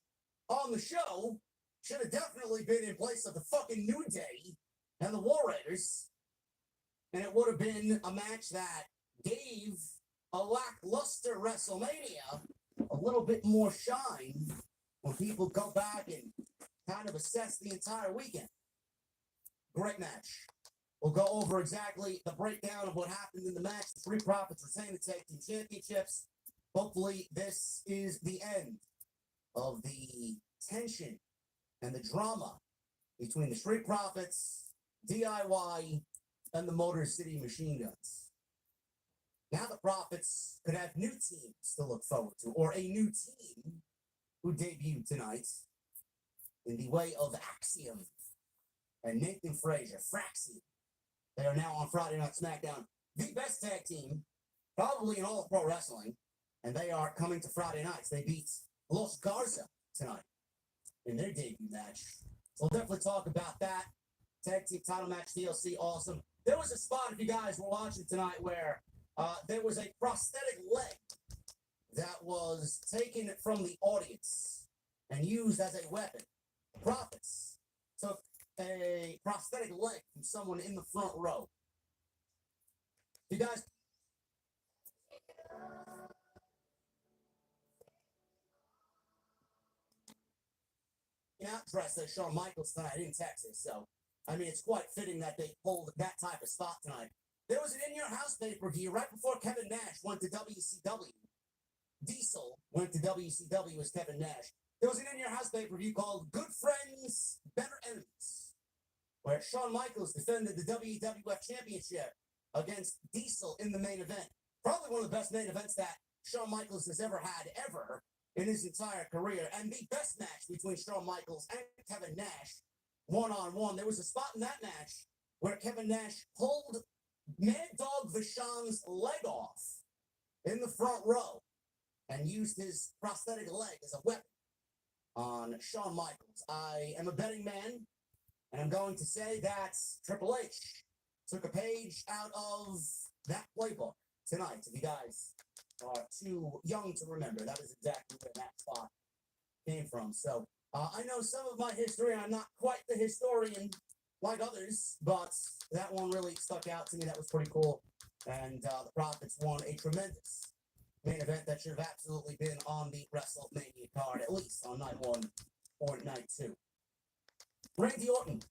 on the show should have definitely been in place of the fucking New Day and the War Raiders. And it would have been a match that gave a lackluster WrestleMania a little bit more shine when people go back and kind of assess the entire weekend. Great match. We'll go over exactly the breakdown of what happened in the match. The Street Profits retain the tag team championships. Hopefully, this is the end of the tension and the drama between the Street Profits, DIY, and the Motor City Machine Guns. Now the Profits could have new teams to look forward to, or a new team who debuted tonight in the way of Axiom and Nathan Frazier, Fraxi. They are now on Friday Night SmackDown, the best tag team probably in all of pro wrestling, and they are coming to Friday nights. They beat Los Garza tonight in their debut match. So we'll definitely talk about that. Tag team title match, TLC, awesome. There was a spot, if you guys were watching tonight, where there was a prosthetic leg that was taken from the audience and used as a weapon. The Profits took a prosthetic leg from someone in the front row. You guys. Out dressed as Shawn Michaels tonight in Texas, so I mean it's quite fitting that they pulled that type of spot tonight. There was an In Your House pay-per-view right before Kevin Nash went to WCW. Diesel went to WCW as Kevin Nash. There was an In Your House pay-per-view called Good Friends, Better Enemies, where Shawn Michaels defended the WWF Championship against Diesel in the main event. Probably one of the best main events that Shawn Michaels has ever had, ever, in his entire career. And the best match between Shawn Michaels and Kevin Nash, one-on-one. There was a spot in that match where Kevin Nash pulled Mad Dog Vachon's leg off in the front row and used his prosthetic leg as a weapon on Shawn Michaels. I am a betting man, and I'm going to say that Triple H took a page out of that playbook tonight. If you guys are too young to remember, that is exactly where that spot came from. So I know some of my history. I'm not quite the historian like others, but that one really stuck out to me. That was pretty cool. And the Profits won a tremendous main event that should have absolutely been on the WrestleMania card, at least on night 1 or night 2. Randy Orton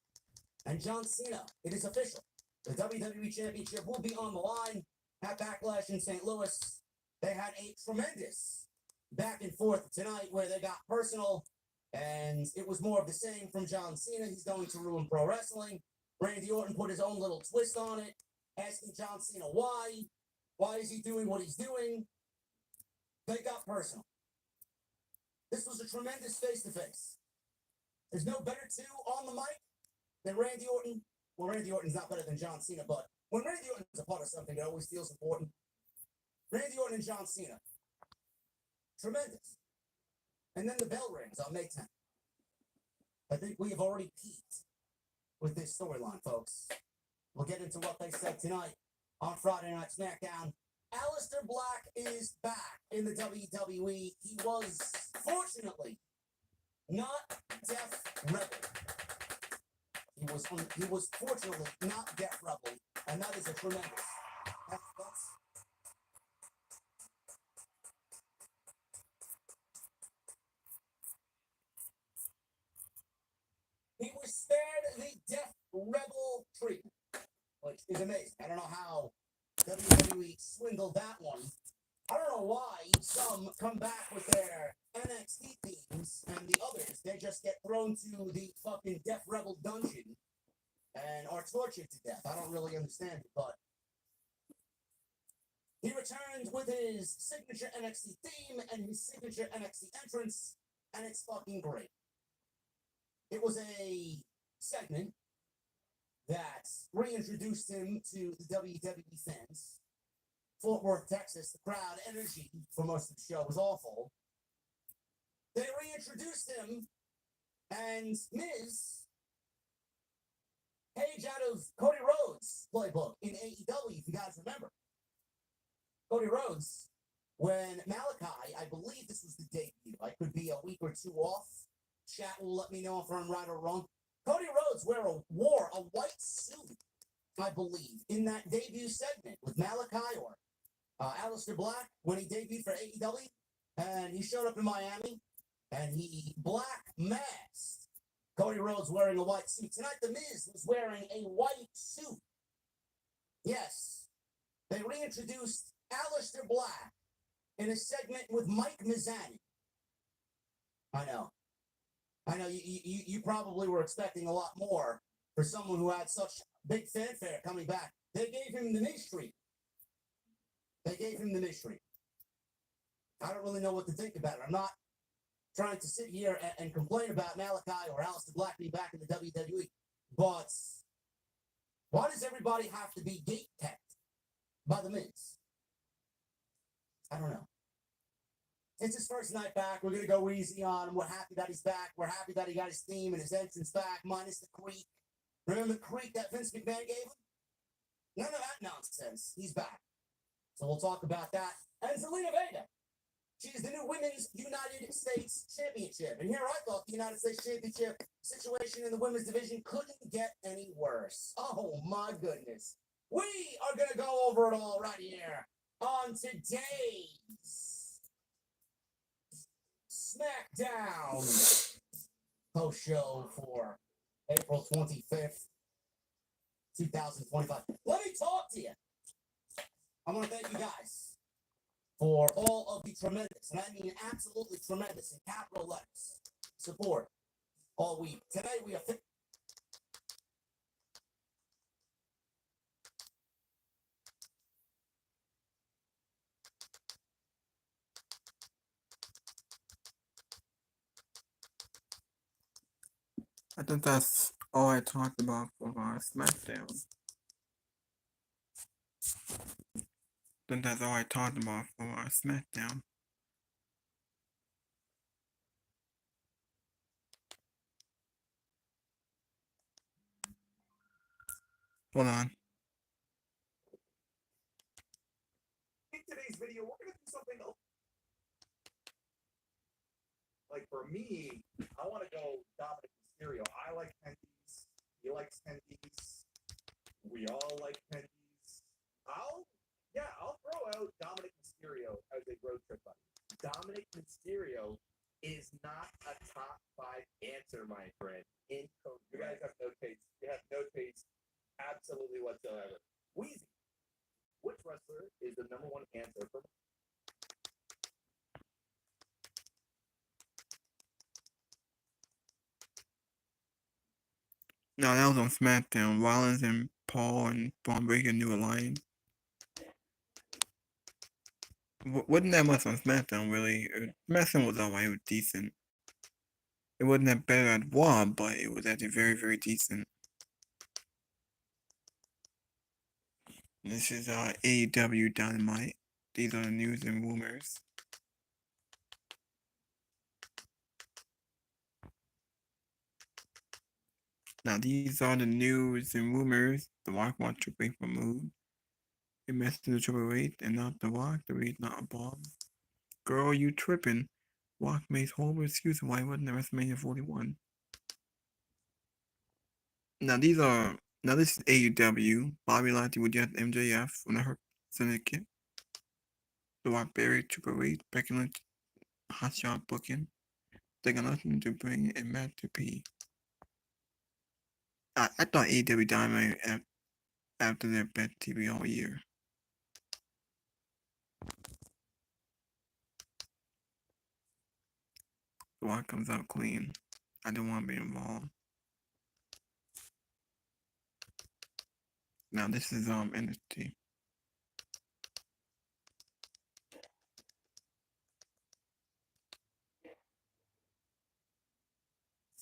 and John Cena, it is official. The WWE Championship will be on the line at Backlash in St. Louis. They had a tremendous back and forth tonight where they got personal, and it was more of the same from John Cena. He's going to ruin pro wrestling. Randy Orton put his own little twist on it, asking John Cena why. Why is he doing what he's doing? They got personal. This was a tremendous face-to-face. There's no better two on the mic than Randy Orton. Well, Randy Orton's not better than John Cena, but when Randy Orton's a part of something, it always feels important. Randy Orton and John Cena. Tremendous. And then the bell rings on May 10th. I think we have already peaked with this storyline, folks. We'll get into what they said tonight on Friday Night SmackDown. Aleister Black is back in the WWE. He was, fortunately, not Death Rebel. He was fortunately not Death Rebel, and that is a tremendous. He was spared the Death Rebel treatment, which is amazing. I don't know how WWE swindled that one. I don't know why some come back with their NXT themes and the others, they just get thrown to the fucking Death Rebel dungeon and are tortured to death. I don't really understand it, but he returned with his signature NXT theme and his signature NXT entrance, and it's fucking great. It was a segment that reintroduced him to the WWE fans. Fort Worth, Texas, the crowd energy for most of the show was awful. They reintroduced him, and Miz, page out of Cody Rhodes' playbook in AEW, if you guys remember. Cody Rhodes, when Malachi, I believe this was the debut, I could be a week or two off, chat will let me know if I'm right or wrong. Cody Rhodes wore a white suit, I believe, in that debut segment with Malachi or Aleister Black when he debuted for AEW. And he showed up in Miami, and he black masked Cody Rhodes wearing a white suit. Tonight, The Miz was wearing a white suit. Yes, they reintroduced Aleister Black in a segment with Mike Mizzani. I know. You probably were expecting a lot more for someone who had such big fanfare coming back. They gave him the mystery. I don't really know what to think about it. I'm not trying to sit here and complain about Malachi or Aleister Black being back in the WWE, but why does everybody have to be gate kept by The Miz? I don't know. It's his first night back. We're going to go easy on him. We're happy that he's back. We're happy that he got his theme and his entrance back, minus the creak. Remember the creak that Vince McMahon gave him? None of that nonsense. He's back. So we'll talk about that. And Zelina Vega. She's the new Women's United States Championship. And here I thought the United States Championship situation in the women's division couldn't get any worse. Oh, my goodness. We are going to go over it all right here on today's Smackdown post show for April 25th, 2025. Let me talk to you. I want to thank you guys for all of the tremendous, and I mean absolutely tremendous, in capital letters, support all week. Today we have I think that's all I talked about for SmackDown. I think that's all I talked about for SmackDown. Hold on. In today's video, we're going to do something like, for me, I want to go Dominic Mysterio. I like tendies. He likes tendies. We all like tendies. I'll throw out Dominic Mysterio as a road trip buddy. Dominic Mysterio is not a top 5 answer, my friend. You guys have no taste. You have no taste absolutely whatsoever. Wheezy, which wrestler is the number 1 answer for No, that was on SmackDown. Rollins and Paul and Braun Breaker New Alliance. Wasn't that much on SmackDown, really. SmackDown was alright, it was decent. It wasn't that better at Raw, but it was actually very, very decent. This is AEW Dynamite. These are the news and rumors. Now these are the news and rumors. The Rock wants Triple H removed. It messed with the Triple H and not The Rock. The Reed not a bomb. Girl, you tripping. Rock makes horrible excuses why he wasn't at WrestleMania 41. Now this is AEW. Bobby Lashley with just MJF from the Hurt Syndicate. The Rock buried Triple H, Becky Lynch, hot shot booking. They got nothing to bring a match to P. I thought AEW Dynamite after their best TV all year. The Rock comes out clean. I don't want to be involved. Now this is NXT.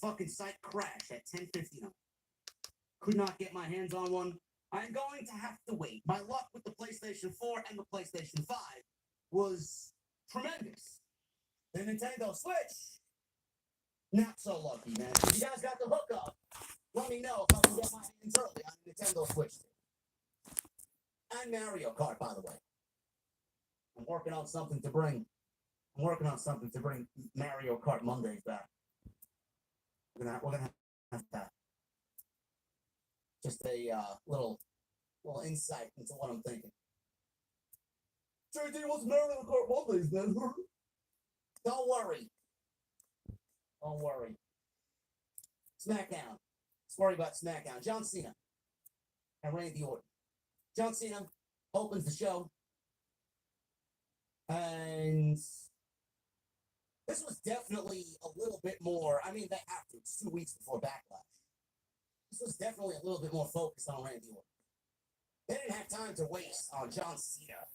fucking site crashed at 10:59. Could not get my hands on one. I'm going to have to wait. My luck with the PlayStation 4 and the PlayStation 5 was tremendous. The Nintendo Switch, not so lucky, man. If you guys got the hookup, let me know if I can get my hands early on the Nintendo Switch. And Mario Kart, by the way. I'm working on something to bring Mario Kart Mondays back. we're gonna have that. Just a little insight into what I'm thinking. JD was married to Kurt Mondays, then. Don't worry. Don't worry. SmackDown. Let's worry about SmackDown. John Cena and Randy Orton. John Cena opens the show. And this was definitely a little bit more. I mean, they have to. It's 2 weeks before Backlash. This was definitely a little bit more focused on Randy Orton. They didn't have time to waste on John Cena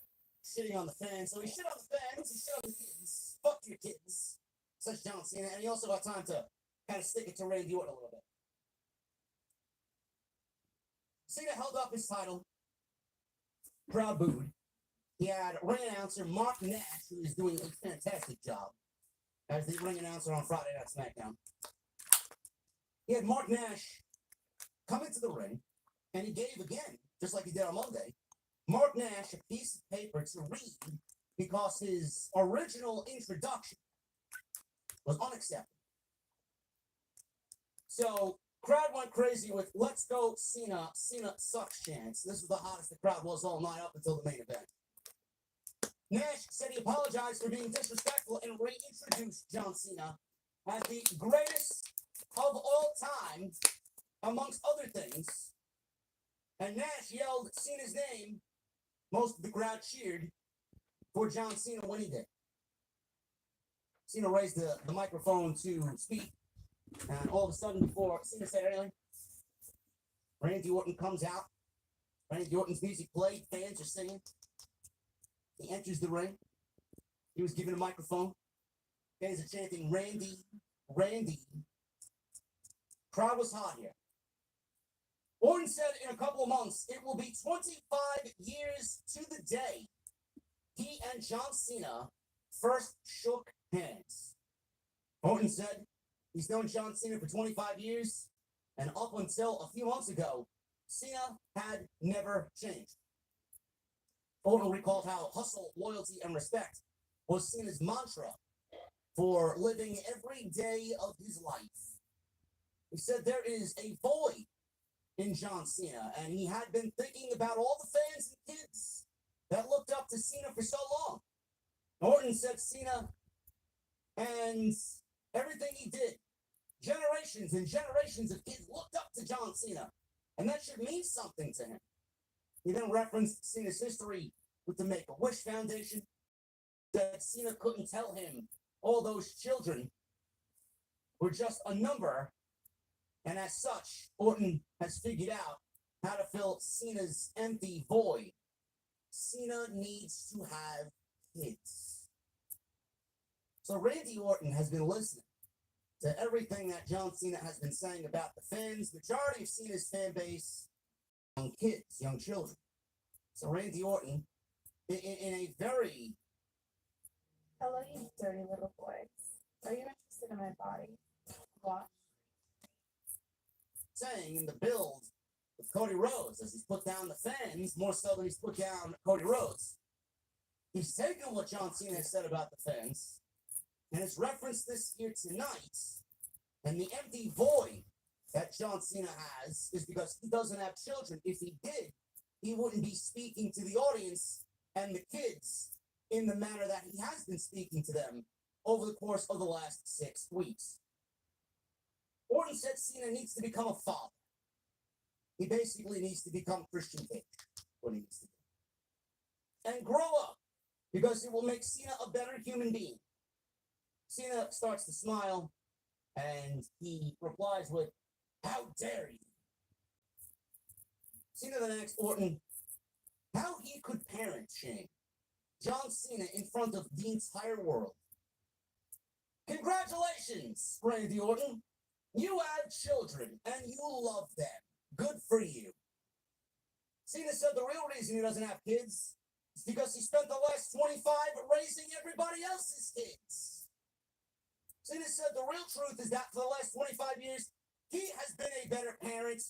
shitting on the fans. So he shit on the fans, he shit on the kids. Fuck your kids. Such John Cena. And he also got time to kind of stick it to Randy Orton a little bit. Cena held up his title. Crowd booed. He had ring announcer Mark Nash, who is doing a fantastic job as the ring announcer on Friday Night SmackDown. He had Mark Nash come into the ring, and he gave again, just like he did on Monday, Mark Nash a piece of paper to read because his original introduction was unacceptable. So, crowd went crazy with "Let's go Cena, Cena sucks" chants. This was the hottest the crowd was all night up until the main event. Nash said he apologized for being disrespectful and reintroduced John Cena as the greatest of all time, amongst other things. And Nash yelled Cena's name. Most of the crowd cheered for John Cena when he did. Cena raised the microphone to speak, and all of a sudden, before Cena said anything, Randy Orton comes out. Randy Orton's music played, fans are singing. He enters the ring. He was given a microphone. Fans are chanting, "Randy, Randy." Crowd was hot here. Orton said in a couple of months, it will be 25 years to the day he and John Cena first shook hands. Orton said he's known John Cena for 25 years, and up until a few months ago, Cena had never changed. Orton recalled how hustle, loyalty, and respect was Cena's mantra for living every day of his life. He said there is a void in John Cena, and he had been thinking about all the fans and kids that looked up to Cena for so long. Orton said Cena and everything he did, generations and generations of kids looked up to John Cena, and that should mean something to him. He then referenced Cena's history with the Make-A-Wish Foundation, that Cena couldn't tell him all those children were just a number, and as such, Orton has figured out how to fill Cena's empty void. Cena needs to have kids. So Randy Orton has been listening to everything that John Cena has been saying about the fans. Majority of Cena's fan base, young kids, young children. So Randy Orton, in a very... Hello, you dirty little boys. Are you interested in my body? What? saying in the build with Cody Rhodes, as he's put down the fans more so than he's put down Cody Rhodes. He's taken what John Cena has said about the fans, and it's referenced this here tonight, and the empty void that John Cena has is because he doesn't have children. If he did, he wouldn't be speaking to the audience and the kids in the manner that he has been speaking to them over the course of the last 6 weeks. Orton said Cena needs to become a father. He basically needs to become Christian Cage, what he needs to do. And grow up, because it will make Cena a better human being. Cena starts to smile, and he replies with, "How dare you?" Cena then asks Orton how he could parent shame John Cena in front of the entire world. "Congratulations, Randy Orton. You had children, and you love them. Good for you." Cena said the real reason he doesn't have kids is because he spent the last 25 raising everybody else's kids. Cena said the real truth is that for the last 25 years, he has been a better parent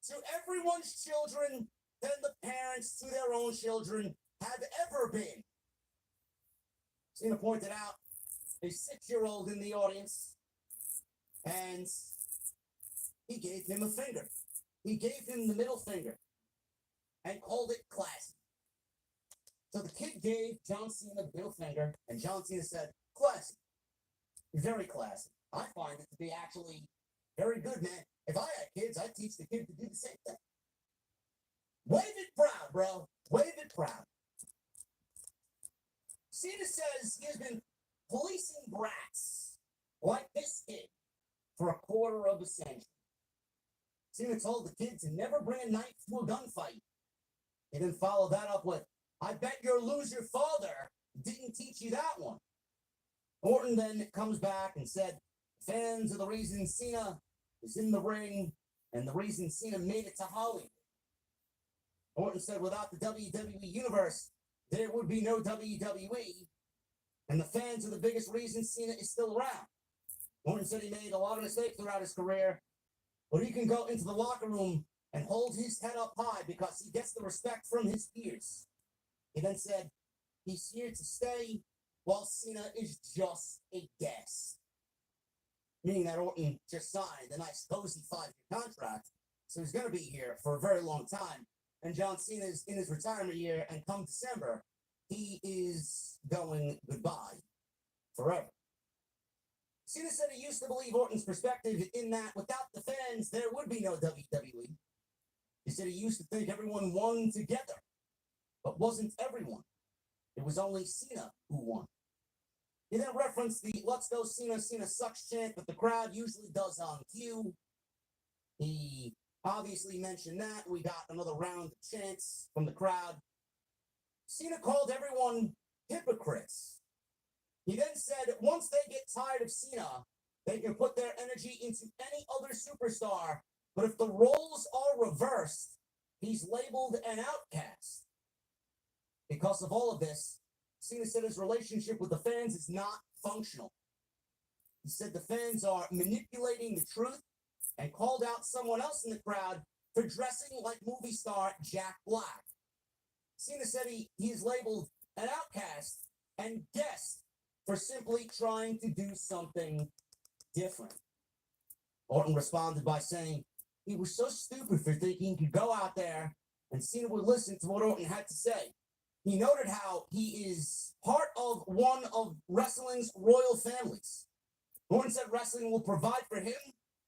to everyone's children than the parents to their own children have ever been. Cena pointed out a 6-year-old in the audience, and he gave him a finger. He gave him the middle finger and called it classy. So the kid gave John Cena the middle finger, and John Cena said, classy. Very classy. I find it to be actually very good, man. If I had kids, I'd teach the kid to do the same thing. Wave it proud, bro. Wave it proud. Cena says he has been policing brats like this kid for a quarter of a century. Cena told the kid to never bring a knife to a gunfight. He then followed that up with, I bet your loser father didn't teach you that one. Orton then comes back and said, fans are the reason Cena is in the ring and the reason Cena made it to Hollywood. Orton said without the WWE Universe, there would be no WWE, and the fans are the biggest reason Cena is still around. Orton said he made a lot of mistakes throughout his career, but he can go into the locker room and hold his head up high because he gets the respect from his peers. He then said he's here to stay while Cena is just a guest. Meaning that Orton just signed a nice cozy 5-year contract, so he's going to be here for a very long time. And John Cena is in his retirement year, and come December, he is going goodbye forever. Cena said he used to believe Orton's perspective in that without the fans, there would be no WWE. He said he used to think everyone won together, but wasn't everyone. It was only Cena who won. He then referenced the Let's Go Cena, Cena Sucks chant that the crowd usually does on cue. He obviously mentioned that. We got another round of chants from the crowd. Cena called everyone hypocrites. He then said once they get tired of Cena, they can put their energy into any other superstar, but if the roles are reversed, he's labeled an outcast. Because of all of this, Cena said his relationship with the fans is not functional. He said the fans are manipulating the truth and called out someone else in the crowd for dressing like movie star Jack Black. Cena said he is labeled an outcast and guest for simply trying to do something different. Orton responded by saying he was so stupid for thinking he could go out there and Cena would listen to what Orton had to say. He noted how he is part of one of wrestling's royal families. Orton said wrestling will provide for him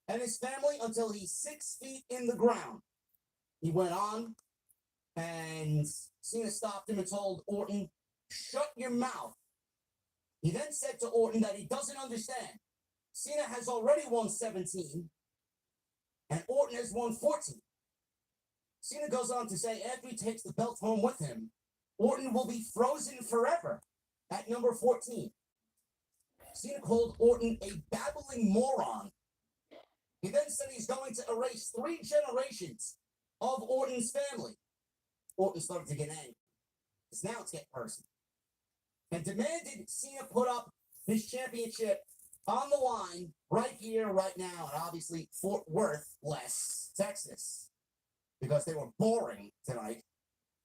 and his family until he's 6 feet in the ground. He went on, and Cena stopped him and told Orton, shut your mouth. He then said to Orton that he doesn't understand. Cena has already won 17, and Orton has won 14. Cena goes on to say after he takes the belt home with him, Orton will be frozen forever at number 14. Cena called Orton a babbling moron. He then said he's going to erase 3 generations of Orton's family. Orton started to get angry, because now it's getting personal, and demanded Cena put up his championship on the line right here, right now, and obviously Fort Worth, Texas, because they were boring tonight.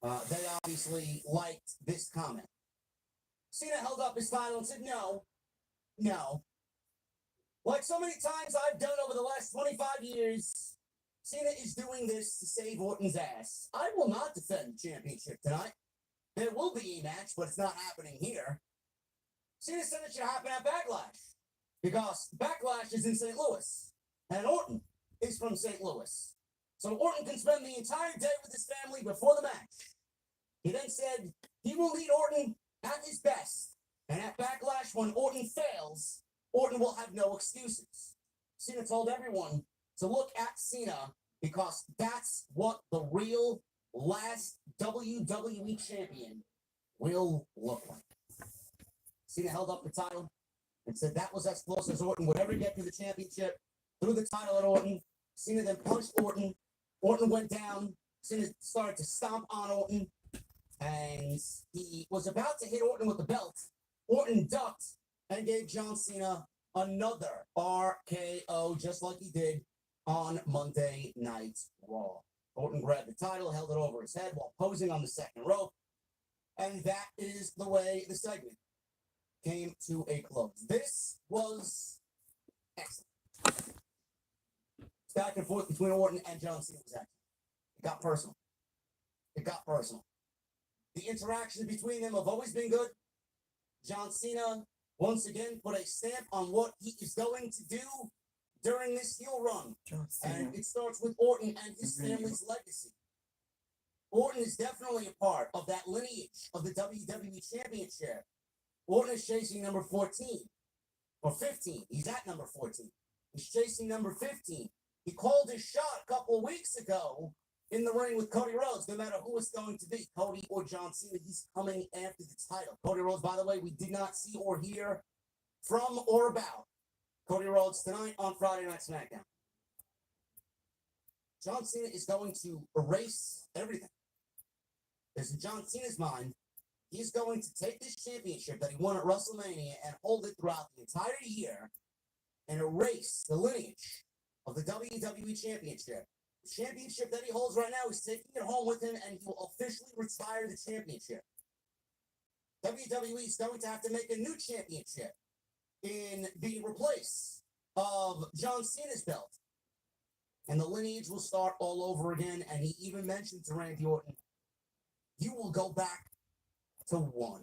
They obviously liked this comment. Cena held up his title and said, no. Like so many times I've done over the last 25 years, Cena is doing this to save Orton's ass. I will not defend the championship tonight. There will be a match, but it's not happening here. Cena said it should happen at Backlash, because Backlash is in St. Louis, and Orton is from St. Louis. So Orton can spend the entire day with his family before the match. He then said he will lead Orton at his best, and at Backlash, when Orton fails, Orton will have no excuses. Cena told everyone to look at Cena because that's what the real last WWE champion will look like. Cena held up the title and said that was as close as Orton would ever get to the championship. Threw the title at Orton. Cena then punched Orton. Orton went down. Cena started to stomp on Orton, and he was about to hit Orton with the belt. Orton ducked and gave John Cena another RKO, just like he did on Monday Night Raw. Orton grabbed the title, held it over his head while posing on the second rope, and that is the way the segment came to a close. This was excellent. back and forth between Orton and John Cena was excellent. It got personal. It got personal. The interactions between them have always been good. John Cena, once again, put a stamp on what he is going to do during this heel run. And it starts with Orton and his family's legacy. Orton is definitely a part of that lineage of the WWE Championship. Orton is chasing number 14 or 15. He's at number 14. He's chasing number 15. He called his shot a couple of weeks ago in the ring with Cody Rhodes, no matter who it's going to be, Cody or John Cena. He's coming after the title. Cody Rhodes, by the way, we did not see or hear from or about Cody Rhodes tonight on Friday Night SmackDown. John Cena is going to erase everything. Because in John Cena's mind, he's going to take this championship that he won at WrestleMania and hold it throughout the entire year and erase the lineage of the WWE Championship. The championship that he holds right now, he's taking it home with him, and he will officially retire the championship. WWE is going to have to make a new championship in the replace of John Cena's belt. And the lineage will start all over again, and he even mentioned to Randy Orton, you will go back to 1.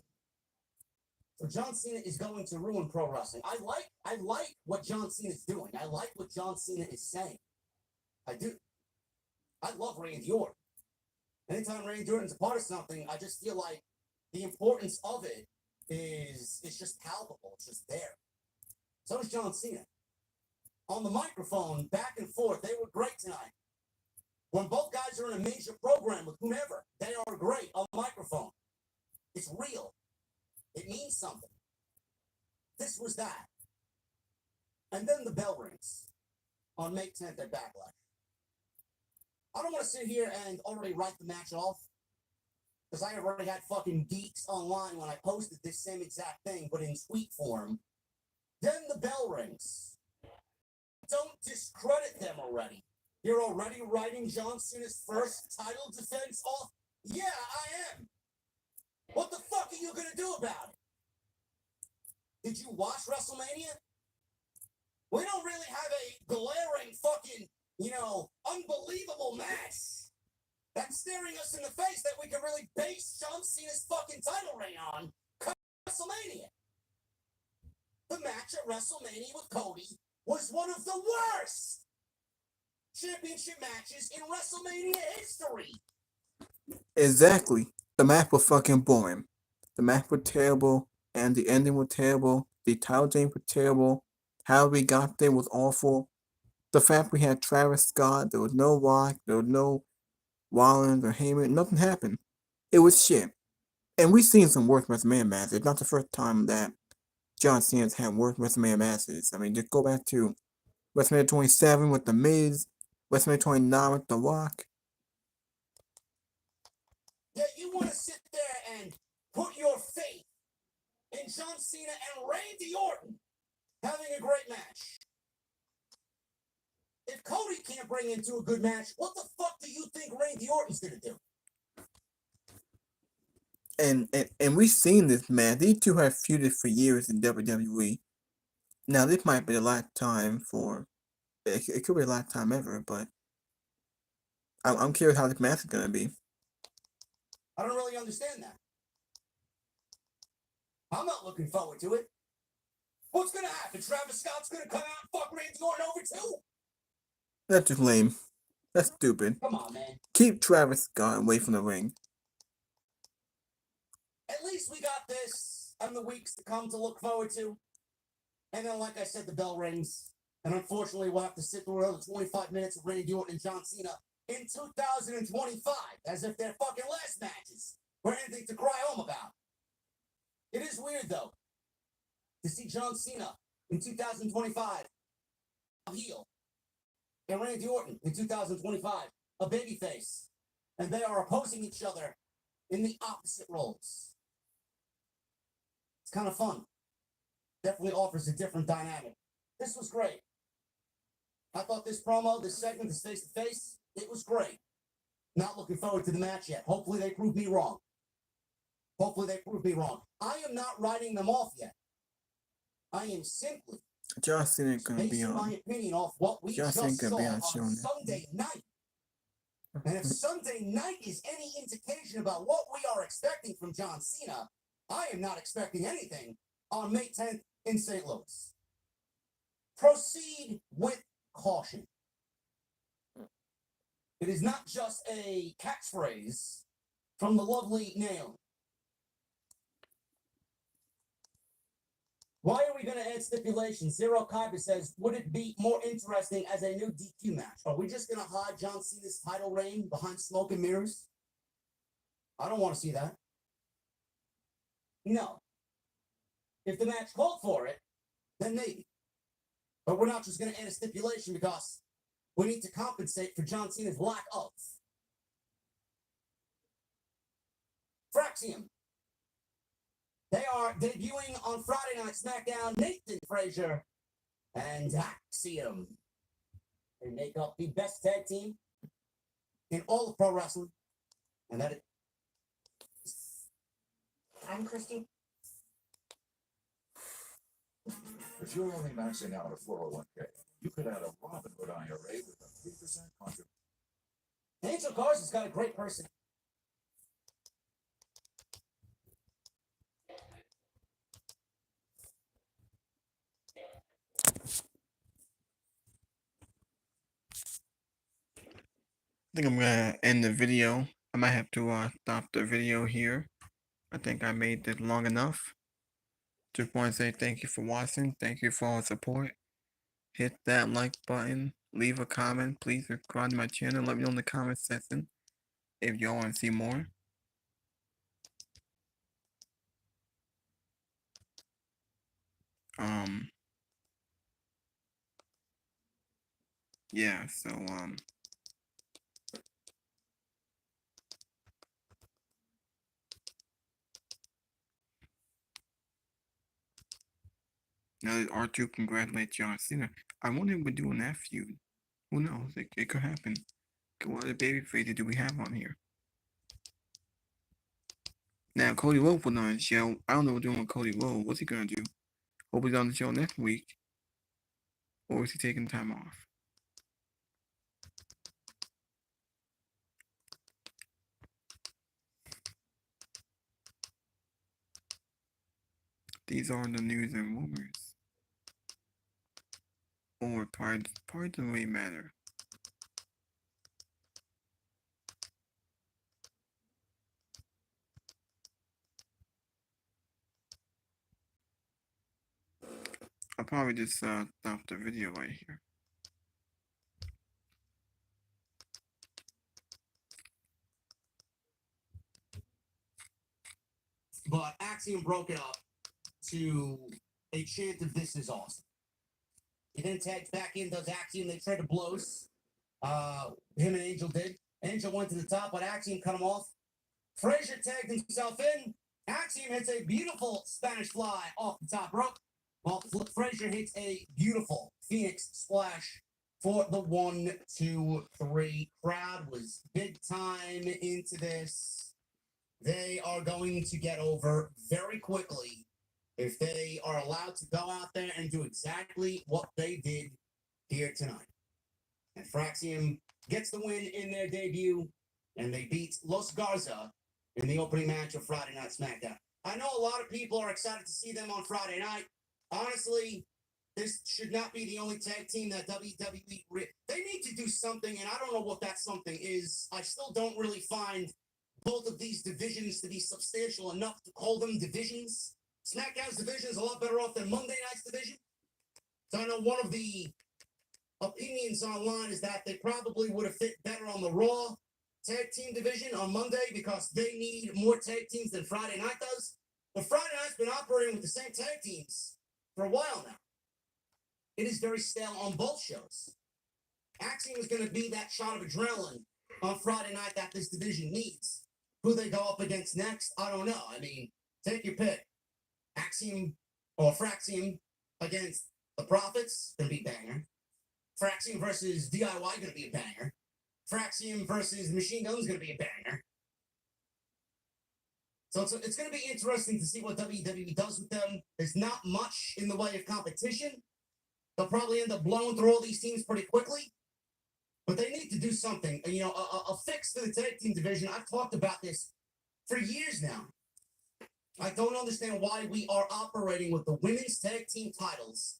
So John Cena is going to ruin pro wrestling. I like what John Cena is doing. I like what John Cena is saying. I do. I love Randy Orton. Anytime Randy Orton's a part of something, I just feel like the importance of it is just palpable. It's just there. So is John Cena. On the microphone, back and forth, they were great tonight. When both guys are in a major program with whomever, they are great on the microphone. It's real. It means something. This was that. And then the bell rings on May 10th at Backlash. I don't want to sit here and already write the match off, because I have already had fucking geeks online when I posted this same exact thing, but in tweet form. Then the bell rings. Don't discredit them already. You're already writing John Cena's first title defense off? Yeah, I am. What the fuck are you gonna do about it? Did you watch WrestleMania? We don't really have a glaring fucking, unbelievable match that's staring us in the face that we can really base John Cena's fucking title reign on. WrestleMania. The match at WrestleMania with Cody was one of the worst championship matches in WrestleMania history. Exactly. The match was fucking boring. The match was terrible, and the ending was terrible. The title change was terrible. How we got there was awful. The fact we had Travis Scott, there was no Rock, there was no Rollins or Heyman, nothing happened. It was shit. And we've seen some worse WrestleMania matches. It's not the first time that John Cena's had worse WrestleMania matches. I mean, just go back to WrestleMania 27 with The Miz, WrestleMania 29 with The Rock. Yeah, you want to sit there and put your faith in John Cena and Randy Orton having a great match. If Cody can't bring into a good match, what the fuck do you think Randy Orton's gonna do? And we've seen this, man. These two have feuded for years in WWE. Now, this might be the last time for... It could be the last time ever, but... I'm curious how this match is gonna be. I don't really understand that. I'm not looking forward to it. What's gonna happen? Travis Scott's gonna come out and fuck Randy Orton over too? That's just lame. That's stupid. Come on, man. Keep Travis Scott away from the ring. At least we got this and the weeks to come to look forward to. And then, like I said, the bell rings. And unfortunately, we'll have to sit through another 25 minutes of Randy Orton and John Cena in 2025, as if their fucking last matches were anything to cry home about. It is weird, though, to see John Cena in 2025 a heel, and Randy Orton in 2025 a babyface, and they are opposing each other in the opposite roles. It's kind of fun. Definitely offers a different dynamic. This was great. I thought this promo, this segment, this face-to-face, it was great. Not looking forward to the match yet. Hopefully they prove me wrong. Hopefully they prove me wrong. I am not writing them off yet. I am simply John Cena gonna be basing my on. opinion off what we John just Cena gonna saw be on on show next Sunday night. And if Sunday night is any indication about what we are expecting from John Cena, I am not expecting anything on May 10th in St. Louis. Proceed with caution. It is not just a catchphrase from the lovely Naomi. Why are we going to add stipulations? Zero Kyber says, would it be more interesting as a new DQ match? Are we just going to hide John Cena's title reign behind smoke and mirrors? I don't want to see that. No. If the match called for it, then maybe. But we're not just going to add a stipulation because we need to compensate for John Cena's lack of. Fraxium. They are debuting on Friday Night SmackDown. Nathan Frazier and Axiom. They make up the best tag team in all of pro wrestling. And that is. I'm Christy. If you're only maxing out a 401k, you could add a Robinhood IRA with a 3% contribution. Angel Carson's got a great person. I think I'm gonna end the video. I might have to stop the video here. I think I made it long enough. Just want to say thank you for watching. Thank you for all the support. Hit that like button. Leave a comment. Please subscribe to my channel. Let me know in the comment section if y'all want to see more. Yeah, so now that R2 congratulates John Cena. I wonder if we're doing that feud. Who knows? It could happen. What other baby faces do we have on here? Now Cody Rhodes was on the show. I don't know what we're doing with Cody Rhodes. What's he gonna do? Hope he's on the show next week. Or is he taking time off? These are the news and rumors. Or parts doesn't really matter. I'll probably just stop the video right here. But Axiom broke it up to a chant of "This is awesome." He then tags back in, does Axiom. They tried to blows. Him and Angel did. Angel went to the top, but Axiom cut him off. Frazier tagged himself in. Axiom hits a beautiful Spanish fly off the top rope, while Frazier hits a beautiful Phoenix splash for the 1, 2, 3. Crowd was big time into this. They are going to get over very quickly if they are allowed to go out there and do exactly what they did here tonight. And Fraxium gets the win in their debut, and they beat Los Garza in the opening match of Friday Night SmackDown. I know a lot of people are excited to see them on Friday night. Honestly, this should not be the only tag team that WWE... They need to do something, and I don't know what that something is. I still don't really find both of these divisions to be substantial enough to call them divisions. SmackDown's division is a lot better off than Monday Night's division. So I know one of the opinions online is that they probably would have fit better on the Raw tag team division on Monday because they need more tag teams than Friday Night does. But Friday Night's been operating with the same tag teams for a while now. It is very stale on both shows. Axiom is going to be that shot of adrenaline on Friday night that this division needs. Who they go up against next, I don't know. I mean, take your pick. Axiom or Fraxium against the Profits, gonna be a banger. Fraxium versus DIY, gonna be a banger. Fraxium versus Machine Gun's gonna be a banger. So it's gonna be interesting to see what WWE does with them. There's not much in the way of competition. They'll probably end up blowing through all these teams pretty quickly. But they need to do something. You know, a fix for the tag team division. I've talked about this for years now. I don't understand why we are operating with the women's tag team titles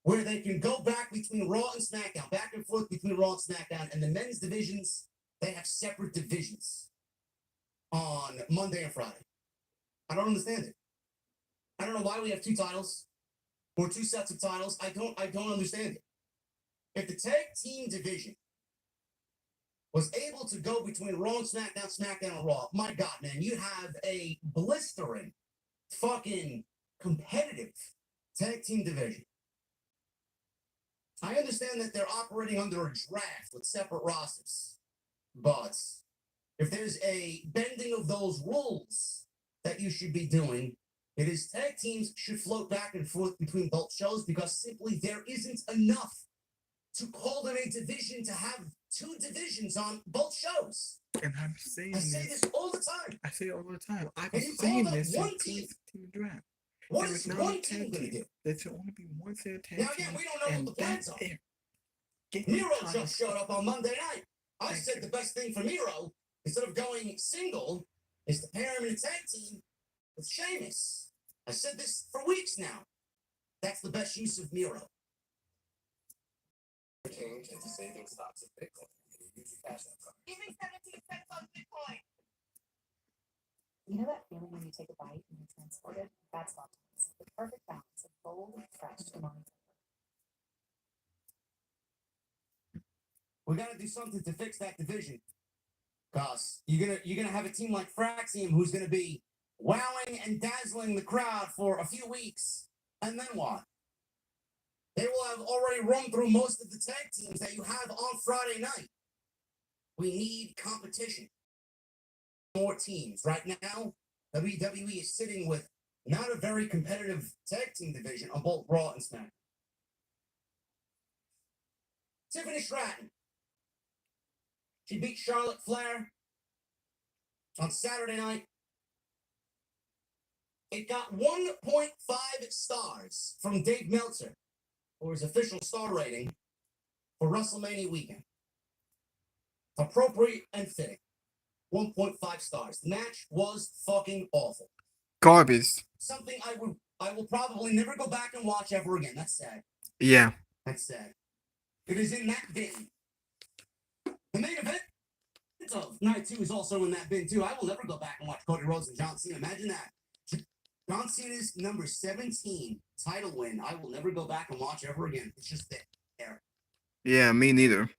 where they can go back between Raw and SmackDown, back and forth between Raw and SmackDown, and the men's divisions, they have separate divisions on Monday and Friday. I don't understand it. I don't know why we have two titles or two sets of titles. I don't understand it. If the tag team division was able to go between Raw and SmackDown, SmackDown and Raw, my God, man, you have a blistering, fucking competitive tag team division. I understand that they're operating under a draft with separate rosters, but if there's a bending of those rules that you should be doing, it is tag teams should float back and forth between both shows because simply there isn't enough to call them a division to have two divisions on both shows. And I'm saying I say this all the time. I say it all the time. I've And been you saying called up this one since team. team draft. What There is is not one a team tag going to team. do? There should only be one set of tag Now, again, teams, we don't know and what the plans that's are. it. Get Miro the just showed up on Monday night. I Thank said you. the best thing for Miro, instead of going single, is to pair him in a tag team with Sheamus. I said this for weeks now. That's the best use of Miro. Change into saving stocks of Bitcoin. Use your cash app card. Give me 17 cents on Bitcoin. You know that feeling when you take a bite and you're transported? That's Monta's. The perfect balance of bold, fresh, and on. We got to do something to fix that division. Cause you're gonna have a team like Fraxium who's gonna be wowing and dazzling the crowd for a few weeks, and then what? They will have already run through most of the tag teams that you have on Friday night. We need competition. More teams. Right now, WWE is sitting with not a very competitive tag team division on both Raw and SmackDown. Tiffany Stratton. She beat Charlotte Flair on Saturday night. It got 1.5 stars from Dave Meltzer for his official star rating for WrestleMania weekend. Appropriate and fitting. 1.5 stars. The match was fucking awful. Garbage. Something I will probably never go back and watch ever again. That's sad. Yeah. That's sad. It is in that bin. The main event of night 2 is also in that bin too. I will never go back and watch Cody Rhodes and John Cena. Imagine that. John Cena's number 17 title win. I will never go back and watch ever again. It's just there. Yeah, me neither.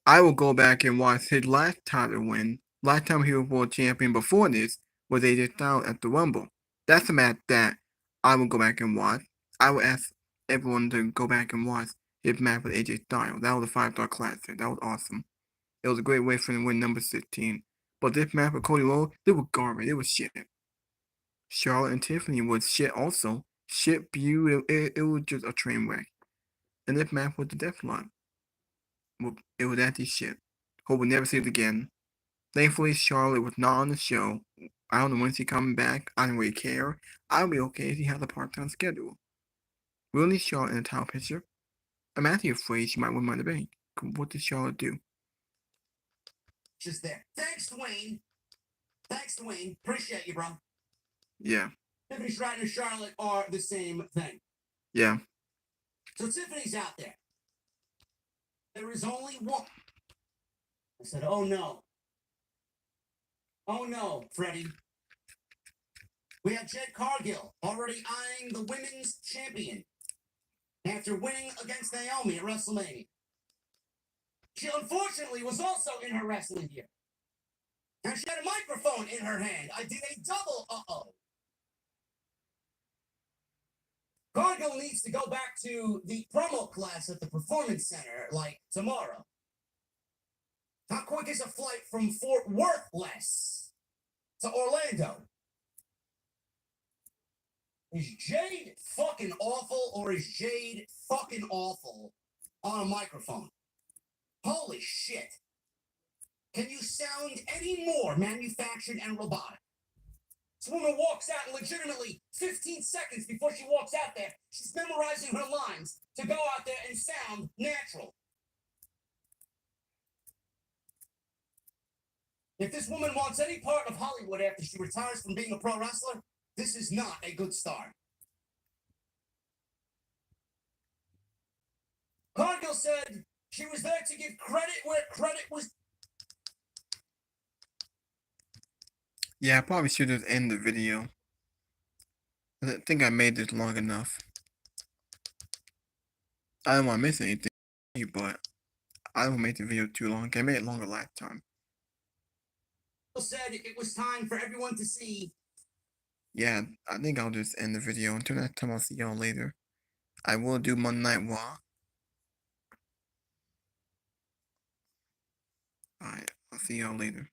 I will go back and watch his last title win. Last time he was world champion before this was AJ Styles at the Rumble. That's a match that I will go back and watch. I will ask everyone to go back and watch his match with AJ Styles. That was a 5-star classic. That was awesome. It was a great way for him to win number 16. But this match with Cody Rhodes, they were garbage. It was shit. Charlotte and Tiffany was shit also. Shit view. It was just a train wreck. And this match was the Deathlock. It was anti shit. Hope we'll never see it again. Thankfully, Charlotte was not on the show. I don't know when she's coming back. I don't really care. I'll be okay if she has a part-time schedule. We'll need Charlotte in the title picture. I'm actually afraid she might win Money in the Bank. What did Charlotte do? Just there. Thanks, Dwayne. Appreciate you, bro. Yeah. Tiffany Stratton and Charlotte are the same thing. Yeah. So Tiffany's out there. There is only one. I said, oh no. Oh no, Freddie. We have Jade Cargill already eyeing the women's champion after winning against Naomi at WrestleMania. She unfortunately was also in her wrestling gear. And she had a microphone in her hand. I did a double uh-oh. Cargill needs to go back to the promo class at the Performance Center, like, tomorrow. How quick is a flight from Fort Worth to Orlando? Is Jade fucking awful, or is Jade fucking awful on a microphone? Holy shit. Can you sound any more manufactured and robotic? This woman walks out and legitimately 15 seconds before she walks out there, she's memorizing her lines to go out there and sound natural. If this woman wants any part of Hollywood after she retires from being a pro wrestler, this is not a good start. Cargill said she was there to give credit where credit was. Yeah, I probably should just end the video. I think I made this long enough. I don't want to miss anything, but I don't make the video too long. I made it longer last time. Said it was time for everyone to see. Yeah, I think I'll just end the video. Until next time, I'll see y'all later. I will do Monday Night Raw. Alright, I'll see y'all later.